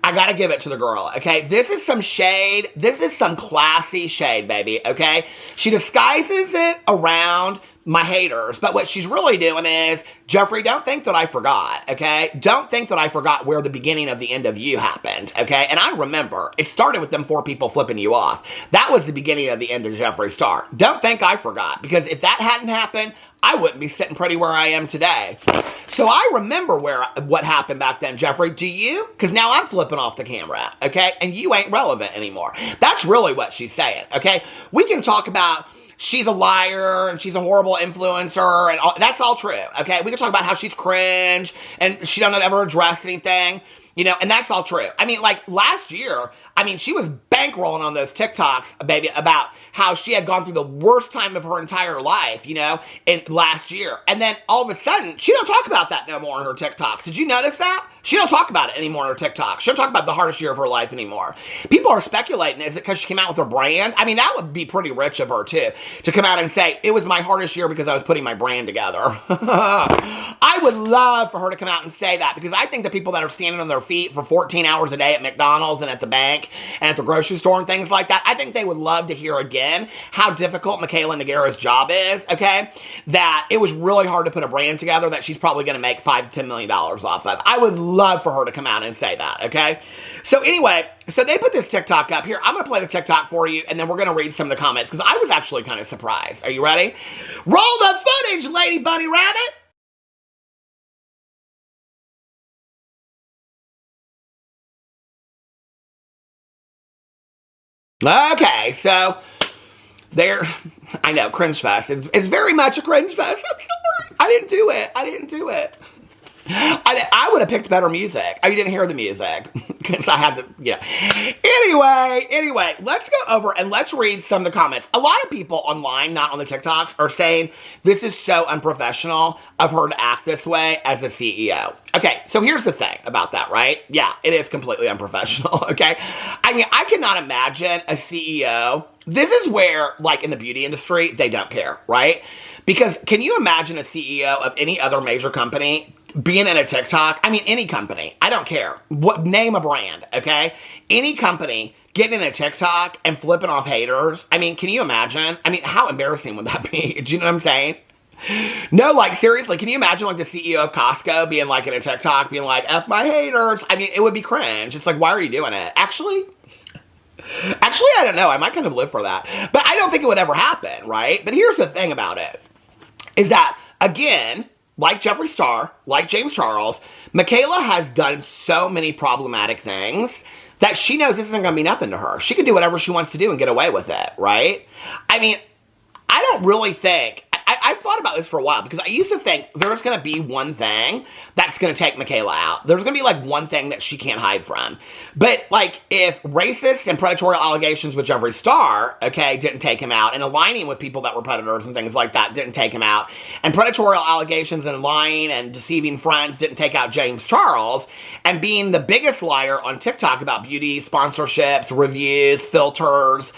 I gotta give it to the girl, okay? This is some shade. This is some classy shade, baby, okay? She disguises it around my haters, but what she's really doing is, Jeffree, don't think that I forgot, okay? Don't think that I forgot where the beginning of the end of you happened, okay? And I remember, it started with them 4 people flipping you off. That was the beginning of the end of Jeffree Star. Don't think I forgot, because if that hadn't happened, I wouldn't be sitting pretty where I am today. So I remember what happened back then, Jeffree. Do you? Because now I'm flipping off the camera, okay? And you ain't relevant anymore. That's really what she's saying, okay? We can talk about she's a liar and she's a horrible influencer and all, that's all true, okay? We can talk about how she's cringe and she doesn't ever address anything, you know, and that's all true. I mean, like last year, I mean, she was bankrolling on those TikToks, baby, about how she had gone through the worst time of her entire life, you know, in last year. And then all of a sudden, she don't talk about that no more on her TikToks. Did you notice that? She don't talk about it anymore on her TikToks. She don't talk about the hardest year of her life anymore. People are speculating, is it because she came out with her brand? I mean, that would be pretty rich of her, too, to come out and say, it was my hardest year because I was putting my brand together. I would love for her to come out and say that, because I think the people that are standing on their feet for 14 hours a day at McDonald's and at the bank and at the grocery store and things like that, I think they would love to hear again how difficult Mikayla Nogueira's job is, okay? That it was really hard to put a brand together that she's probably going to make $5 to $10 million off of. I would love for her to come out and say that, okay? So anyway, so they put this TikTok up here. I'm going to play the TikTok for you, and then we're going to read some of the comments, because I was actually kind of surprised. Are you ready? Roll the footage, Lady Bunny Rabbit! Okay, so there, I know, cringe fest. It's very much a cringe fest. I'm sorry. I didn't do it. I didn't do it. I would have picked better music. I didn't hear the music because I had to, yeah. Anyway, let's go over and let's read some of the comments. A lot of people online, not on the TikToks, are saying this is so unprofessional of her to act this way as a CEO. Okay, so here's the thing about that, right? Yeah, it is completely unprofessional, okay? I mean, I cannot imagine a CEO. This is where, like in the beauty industry, they don't care, right? Because can you imagine a CEO of any other major company being in a TikTok? I mean, any company. I don't care. Name a brand, okay? Any company getting in a TikTok and flipping off haters. I mean, can you imagine? I mean, how embarrassing would that be? Do you know what I'm saying? No, like, seriously, can you imagine, like, the CEO of Costco being, like, in a TikTok, being like, F my haters? I mean, it would be cringe. It's like, why are you doing it? Actually, I don't know. I might kind of live for that. But I don't think it would ever happen, right? But here's the thing about it, is that, again, like Jeffree Star, like James Charles, Mikayla has done so many problematic things that she knows this isn't going to be nothing to her. She can do whatever she wants to do and get away with it, right? I mean, I don't really think... I've thought about this for a while because I used to think there's going to be one thing that's going to take Mikayla out. There's going to be like one thing that she can't hide from. But like if racist and predatory allegations with Jeffree Star, okay, didn't take him out, and aligning with people that were predators and things like that didn't take him out, and predatory allegations and lying and deceiving friends didn't take out James Charles, and being the biggest liar on TikTok about beauty, sponsorships, reviews, filters,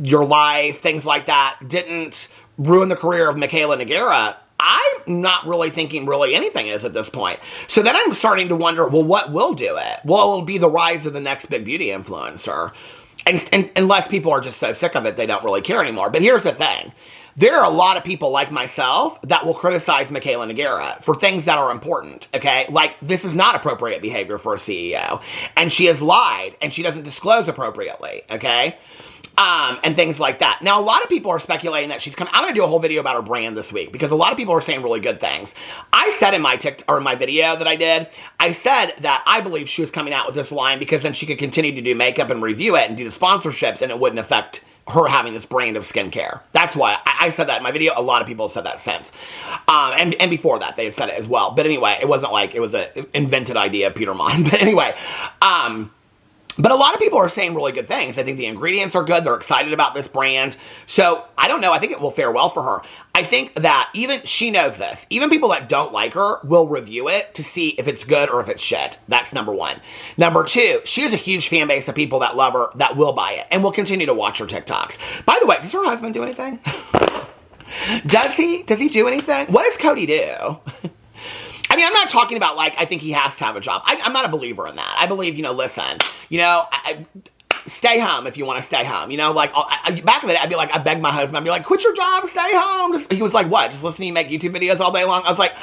your life, things like that, didn't ruin the career of Mikayla Nogueira, I'm not really thinking really anything is at this point. So then I'm starting to wonder, well, what will do it? Well, it will be the rise of the next big beauty influencer. And unless people are just so sick of it, they don't really care anymore. But here's the thing. There are a lot of people like myself that will criticize Mikayla Nogueira for things that are important, okay? Like, this is not appropriate behavior for a CEO. And she has lied, and she doesn't disclose appropriately, okay? And things like that. Now, a lot of people are speculating that she's coming. I'm going to do a whole video about her brand this week because a lot of people are saying really good things. I said in my my video that I did, I said that I believe she was coming out with this line because then she could continue to do makeup and review it and do the sponsorships, and it wouldn't affect her having this brand of skincare. That's why I said that in my video. A lot of people have said that since. And before that, they had said it as well. But anyway, it wasn't like it was an invented idea of Peter Monn. But anyway, but a lot of people are saying really good things. I think the ingredients are good. They're excited about this brand. So, I don't know. I think it will fare well for her. I think that even she knows this. Even people that don't like her will review it to see if it's good or if it's shit. That's number one. Number two, she has a huge fan base of people that love her, that will buy it, and will continue to watch her TikToks. By the way, does her husband do anything? Does he? Does he do anything? What does Cody do? I mean, I'm not talking about, like, I think he has to have a job. I'm not a believer in that. I believe, you know, listen, you know, stay home if you want to stay home. You know, like, back in the day, I'd be like, I begged my husband, I'd be like, quit your job, stay home. He was like, what? Just listen to you make YouTube videos all day long? I was like,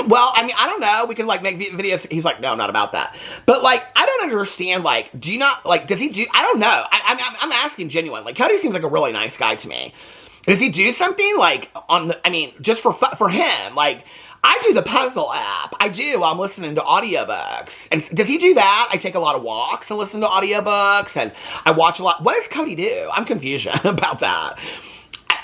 well, I mean, I don't know. We can, like, make videos. He's like, no, not about that. But, like, I don't understand, like, do you not, like, does he do, I don't know. I'm asking genuine. Like, Cody seems like a really nice guy to me. Does he do something, like, on the, I mean, just for him, like, I do the puzzle app. I do. I'm listening to audiobooks. And does he do that? I take a lot of walks and listen to audiobooks, and I watch a lot. What does Cody do? I'm confused about that.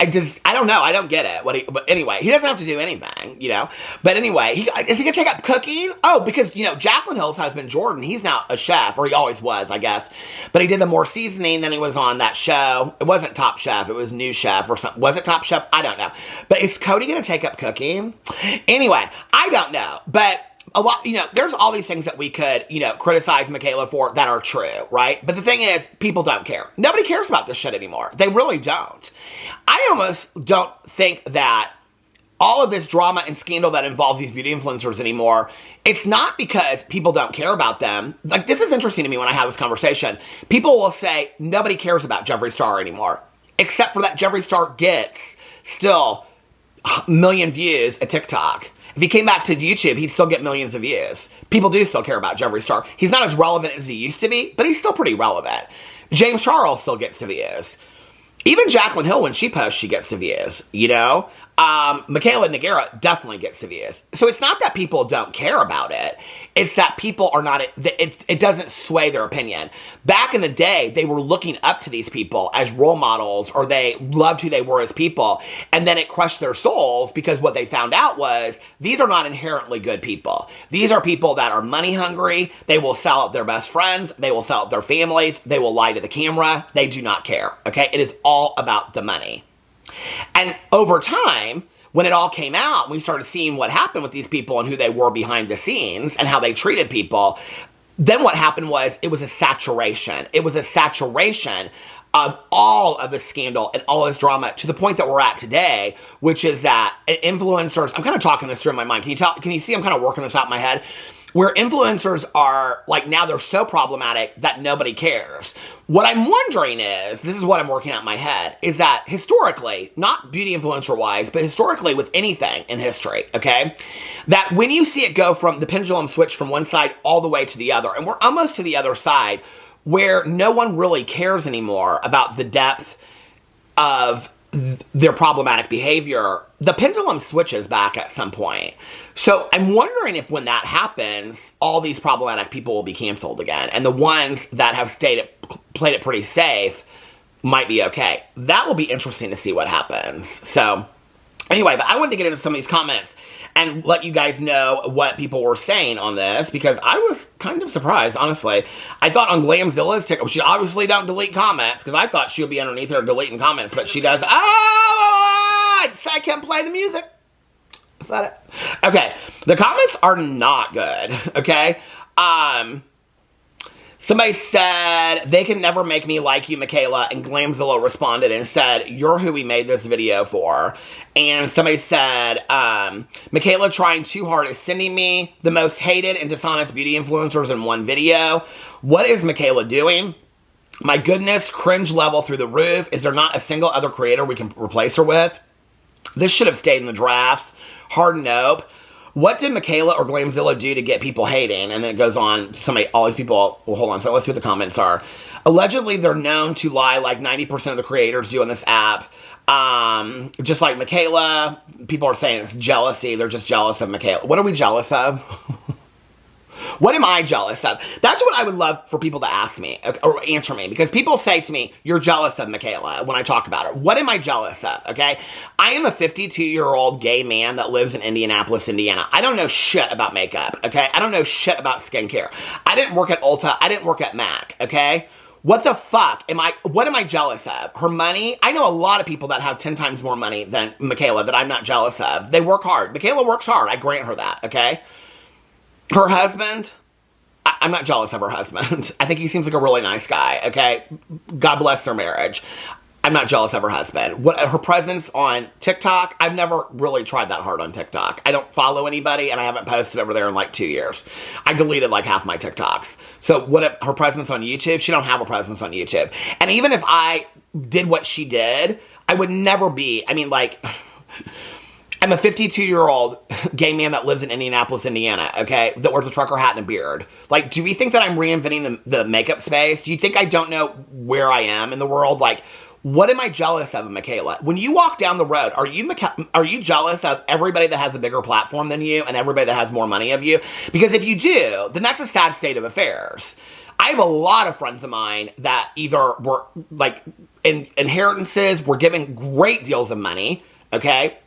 I don't know. I don't get it. But anyway, he doesn't have to do anything, you know. But anyway, is he going to take up cooking? Oh, because, you know, Jaclyn Hill's husband, Jordan, he's now a chef, or he always was, I guess. But he did the more seasoning, then he was on that show. It wasn't Top Chef. It was New Chef or something. Was it Top Chef? I don't know. But is Cody going to take up cooking? Anyway, I don't know. But a lot, you know, there's all these things that we could, you know, criticize Mikayla for that are true, right? But the thing is, people don't care. Nobody cares about this shit anymore. They really don't. I almost don't think that all of this drama and scandal that involves these beauty influencers anymore, it's not because people don't care about them. Like, this is interesting to me when I have this conversation. People will say, nobody cares about Jeffree Star anymore, except for that Jeffree Star gets still a million views at TikTok. If he came back to YouTube, he'd still get millions of views. People do still care about Jeffree Star. He's not as relevant as he used to be, but he's still pretty relevant. James Charles still gets the views. Even Jaclyn Hill, when she posts, she gets the views, you know? Mikayla Nogueira definitely gets the views. So it's not that people don't care about it. It's that people are not, it doesn't sway their opinion. Back in the day, they were looking up to these people as role models, or they loved who they were as people. And then it crushed their souls because what they found out was these are not inherently good people. These are people that are money hungry. They will sell out their best friends. They will sell out their families. They will lie to the camera. They do not care, okay? It is all about the money. And over time, when it all came out, we started seeing what happened with these people and who they were behind the scenes and how they treated people. Then what happened was it was a saturation. It was a saturation of all of the scandal and all this drama to the point that we're at today, which is that influencers, I'm kind of talking this through in my mind. Can you see I'm kind of working this out in my head? Where influencers are, like, now they're so problematic that nobody cares. What I'm wondering is, this is what I'm working out in my head, is that historically, not beauty influencer-wise, but historically with anything in history, okay, that when you see it go from the pendulum switch from one side all the way to the other, and we're almost to the other side, where no one really cares anymore about the depth of their problematic behavior, the pendulum switches back at some point. So I'm wondering if when that happens, all these problematic people will be canceled again. And the ones that have played it pretty safe might be okay. That will be interesting to see what happens. So Anyway, but I wanted to get into some of these comments and let you guys know what people were saying on this, because I was kind of surprised, honestly. I thought on Glamzilla's TikTok, she obviously don't delete comments, because I thought she would be underneath there deleting comments, but she does. Oh, I can't play the music. Is that it? Okay, the comments are not good, okay? Somebody said, they can never make me like you, Mikayla, and Glamzilla responded and said, you're who we made this video for. And somebody said, Mikayla trying too hard at sending me the most hated and dishonest beauty influencers in one video. What is Mikayla doing? My goodness, cringe level through the roof. Is there not a single other creator we can replace her with? This should have stayed in the drafts. Hard nope. What did Mikayla or Glamzilla do to get people hating? And then it goes on, all these people, well, hold on, so let's see what the comments are. Allegedly, they're known to lie like 90% of the creators do on this app. Just like Mikayla, people are saying it's jealousy. They're just jealous of Mikayla. What are we jealous of? What am I jealous of? That's what I would love for people to ask me or answer me, because people say to me, you're jealous of Mikayla when I talk about her. What am I jealous of, okay? I am a 52-year-old gay man that lives in Indianapolis, Indiana. I don't know shit about makeup, okay? I don't know shit about skincare. I didn't work at Ulta. I didn't work at MAC, okay? What the fuck what am I jealous of? Her money? I know a lot of people that have 10 times more money than Mikayla that I'm not jealous of. They work hard. Mikayla works hard. I grant her that, okay? Her husband, I'm not jealous of her husband. I think he seems like a really nice guy, okay? God bless their marriage. I'm not jealous of her husband. Her presence on TikTok, I've never really tried that hard on TikTok. I don't follow anybody, and I haven't posted over there in like 2 years. I deleted like half my TikToks. So her presence on YouTube, she don't have a presence on YouTube. And even if I did what she did, I would never be, I'm a 52-year-old gay man that lives in Indianapolis, Indiana, okay, that wears a trucker hat and a beard. Like, do we think that I'm reinventing the makeup space? Do you think I don't know where I am in the world? Like, what am I jealous of, Mikayla? When you walk down the road, are you jealous of everybody that has a bigger platform than you and everybody that has more money of you? Because if you do, then that's a sad state of affairs. I have a lot of friends of mine that either were, like, inheritances, were given great deals of money, okay?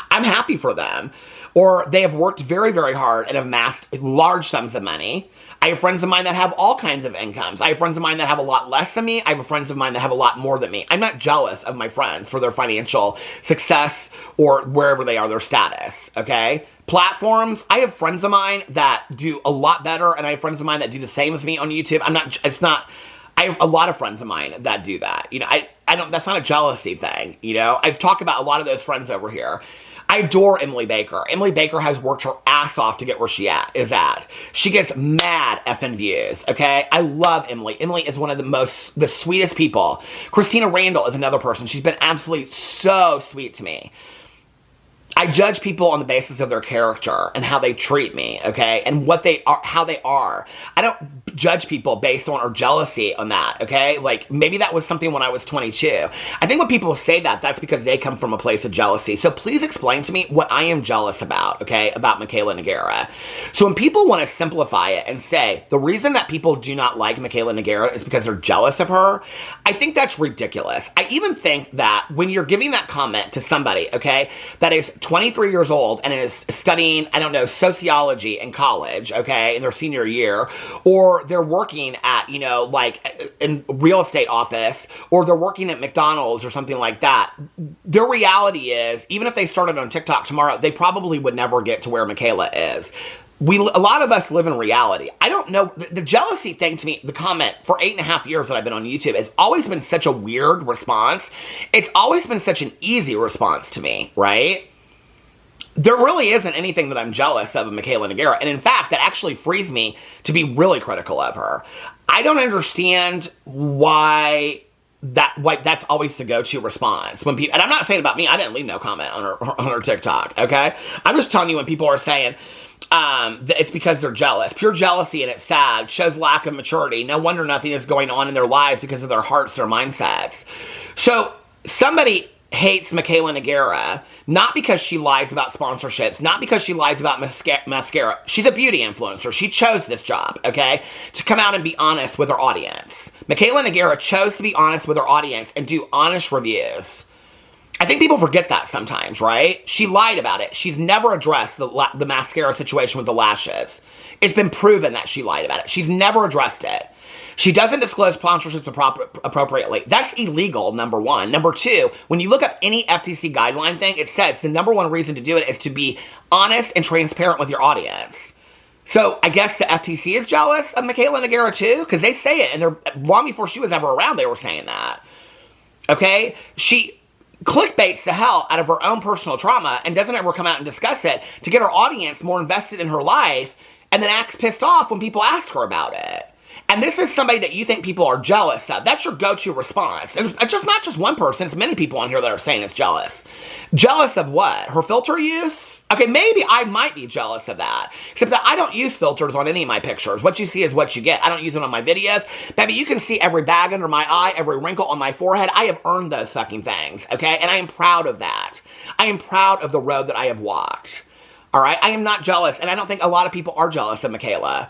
I'm happy for them. Or they have worked very, very hard and amassed large sums of money. I have friends of mine that have all kinds of incomes. I have friends of mine that have a lot less than me. I have friends of mine that have a lot more than me. I'm not jealous of my friends for their financial success or wherever they are, their status, okay? Platforms, I have friends of mine that do a lot better, and I have friends of mine that do the same as me on YouTube. I have a lot of friends of mine that do that. You know, I don't, that's not a jealousy thing, you know? I talk about a lot of those friends over here. I adore Emily Baker. Emily Baker has worked her ass off to get where she is at. She gets mad effing views, okay? I love Emily. Emily is one of the sweetest people. Christina Randall is another person. She's been absolutely so sweet to me. I judge people on the basis of their character and how they treat me, okay? And what they are, how they are. I don't judge people based on or jealousy on that, okay? Like, maybe that was something when I was 22. I think when people say that, that's because they come from a place of jealousy. So please explain to me what I am jealous about, okay? About Mikayla Nogueira. So when people want to simplify it and say, the reason that people do not like Mikayla Nogueira is because they're jealous of her, I think that's ridiculous. I even think that when you're giving that comment to somebody, okay, that is 23 years old and is studying, I don't know, sociology in college, okay, in their senior year, or they're working at, you know, like in real estate office, or they're working at McDonald's or something like that, their reality is, even if they started on TikTok tomorrow, they probably would never get to where Mikayla is. A lot of us live in reality. I don't know, the jealousy thing to me, the comment for 8.5 years that I've been on YouTube has always been such a weird response. It's always been such an easy response to me, right? There really isn't anything that I'm jealous of Mikayla Nogueira, and in fact, that actually frees me to be really critical of her. I don't understand why that's always the go-to response when people. And I'm not saying about me. I didn't leave no comment on her TikTok. Okay, I'm just telling you when people are saying that it's because they're jealous. Pure jealousy, and it's sad. Shows lack of maturity. No wonder nothing is going on in their lives because of their hearts, their mindsets. So somebody hates Mikayla Nogueira, not because she lies about sponsorships, not because she lies about mascara. She's a beauty influencer. She chose this job, okay, to come out and be honest with her audience. Mikayla Nogueira chose to be honest with her audience and do honest reviews. I think people forget that sometimes, right? She lied about it. She's never addressed the mascara situation with the lashes. It's been proven that she lied about it. She's never addressed it. She doesn't disclose sponsorships appropriately. That's illegal, number one. Number two, when you look up any FTC guideline thing, it says the number one reason to do it is to be honest and transparent with your audience. So I guess the FTC is jealous of Mikayla Nogueira too, because they say it, and they're long before she was ever around, they were saying that. Okay? She clickbaits the hell out of her own personal trauma and doesn't ever come out and discuss it to get her audience more invested in her life, and then acts pissed off when people ask her about it. And this is somebody that you think people are jealous of. That's your go-to response. It's just not just one person. It's many people on here that are saying it's jealous. Jealous of what? Her filter use? Okay, maybe I might be jealous of that. Except that I don't use filters on any of my pictures. What you see is what you get. I don't use it on my videos. Baby, you can see every bag under my eye, every wrinkle on my forehead. I have earned those fucking things, okay? And I am proud of that. I am proud of the road that I have walked. All right? I am not jealous, and I don't think a lot of people are jealous of Mikayla.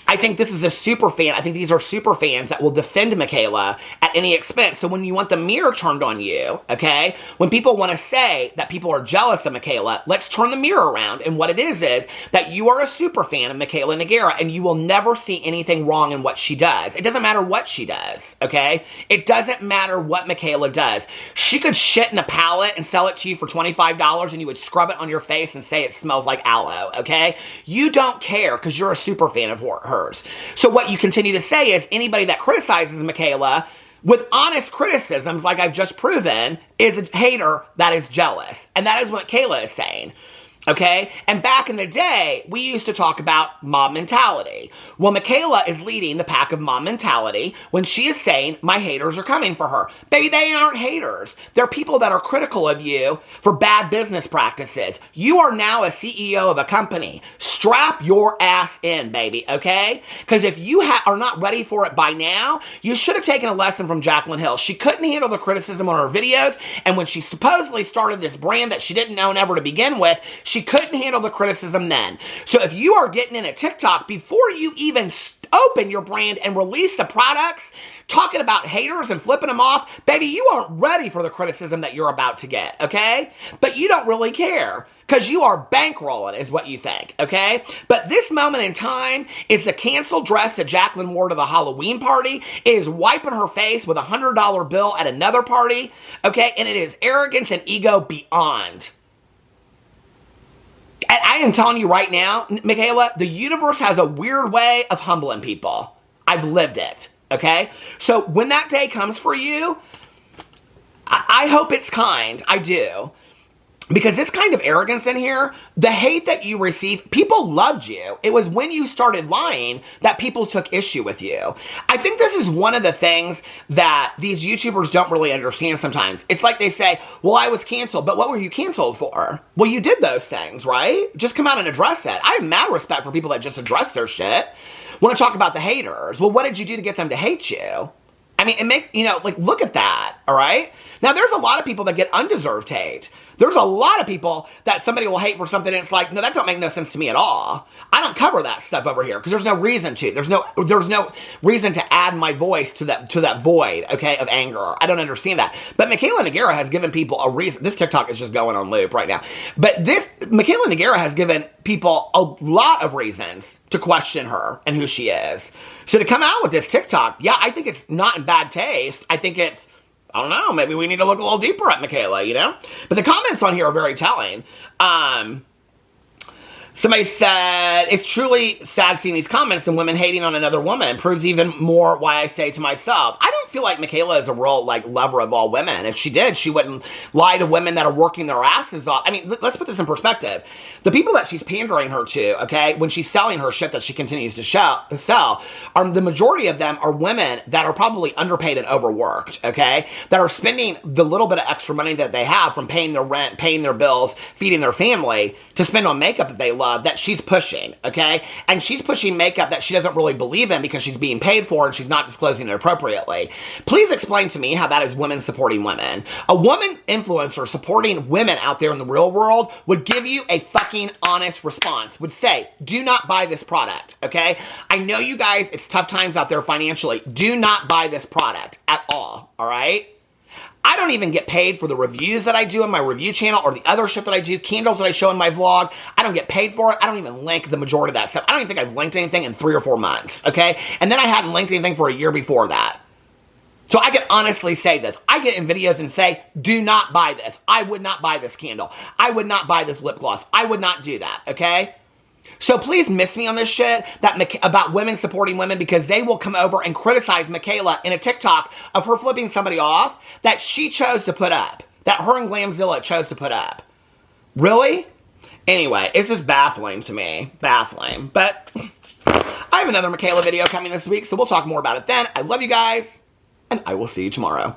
I think this is a super fan. I think these are super fans that will defend Mikayla at any expense. So when you want the mirror turned on you, okay, when people want to say that people are jealous of Mikayla, let's turn the mirror around. And what it is that you are a super fan of Mikayla Nogueira, and you will never see anything wrong in what she does. It doesn't matter what she does, okay? It doesn't matter what Mikayla does. She could shit in a palette and sell it to you for $25, and you would scrub it on your face and say it smells like aloe, okay? You don't care because you're a super fan of hers. So what you continue to say is anybody that criticizes Mikayla with honest criticisms, like I've just proven, is a hater that is jealous. And that is what Mikayla is saying. Okay? And back in the day, we used to talk about mob mentality. Well, Mikayla is leading the pack of mob mentality when she is saying, my haters are coming for her. Baby, they aren't haters. They're people that are critical of you for bad business practices. You are now a CEO of a company. Strap your ass in, baby, okay? Because if you are not ready for it by now, you should have taken a lesson from Jaclyn Hill. She couldn't handle the criticism on her videos, and when she supposedly started this brand that she didn't own ever to begin with, she couldn't handle the criticism then. So if you are getting in a TikTok before you even open your brand and release the products, talking about haters and flipping them off, baby, you aren't ready for the criticism that you're about to get, okay? But you don't really care because you are bankrolling is what you think, okay? But this moment in time is the canceled dress that Jaclyn wore to the Halloween party. It is wiping her face with a $100 bill at another party, okay? And it is arrogance and ego beyond. And I am telling you right now, Mikayla, the universe has a weird way of humbling people. I've lived it, okay? So when that day comes for you, I hope it's kind. I do. Because this kind of arrogance in here, the hate that you received, people loved you. It was when you started lying that people took issue with you. I think this is one of the things that these YouTubers don't really understand sometimes. It's like they say, well, I was canceled, but what were you canceled for? Well, you did those things, right? Just come out and address it. I have mad respect for people that just address their shit. Want to talk about the haters. Well, what did you do to get them to hate you? I mean, it makes, like, look at that, all right? Now, there's a lot of people that get undeserved hate. There's a lot of people that somebody will hate for something and it's like, no, that don't make no sense to me at all. I don't cover that stuff over here because there's no reason to. There's no reason to add my voice to that void, okay, of anger. I don't understand that. But Mikayla Nogueira has given people a reason. This TikTok is just going on loop right now. But Mikayla Nogueira has given people a lot of reasons to question her and who she is. So to come out with this TikTok, yeah, I think it's not in bad taste. I think it's, I don't know, maybe we need to look a little deeper at Mikayla, But the comments on here are very telling. Somebody said, it's truly sad seeing these comments and women hating on another woman. It proves even more why I say to myself, I don't feel like Mikayla is a real, lover of all women. If she did, she wouldn't lie to women that are working their asses off. I mean, let's put this in perspective. The people that she's pandering her to, okay, when she's selling her shit that she continues to sell, the majority of them are women that are probably underpaid and overworked, okay, that are spending the little bit of extra money that they have from paying their rent, paying their bills, feeding their family to spend on makeup that they love, that she's pushing, okay? And she's pushing makeup that she doesn't really believe in because she's being paid for and she's not disclosing it appropriately. Please explain to me how that is women supporting women. A woman influencer supporting women out there in the real world would give you a fucking honest response, would say, do not buy this product, okay? I know you guys, it's tough times out there financially. Do not buy this product at all right? I don't even get paid for the reviews that I do on my review channel or the other shit that I do, candles that I show in my vlog. I don't get paid for it. I don't even link the majority of that stuff. I don't even think I've linked anything in 3 or 4 months, okay? And then I hadn't linked anything for a year before that. So I can honestly say this. I get in videos and say, do not buy this. I would not buy this candle. I would not buy this lip gloss. I would not do that, okay? So please miss me on this shit about women supporting women, because they will come over and criticize Mikayla in a TikTok of her flipping somebody off that she chose to put up. That her and Glamzilla chose to put up. Really? Anyway, it's just baffling to me. Baffling. But I have another Mikayla video coming this week, so we'll talk more about it then. I love you guys, and I will see you tomorrow.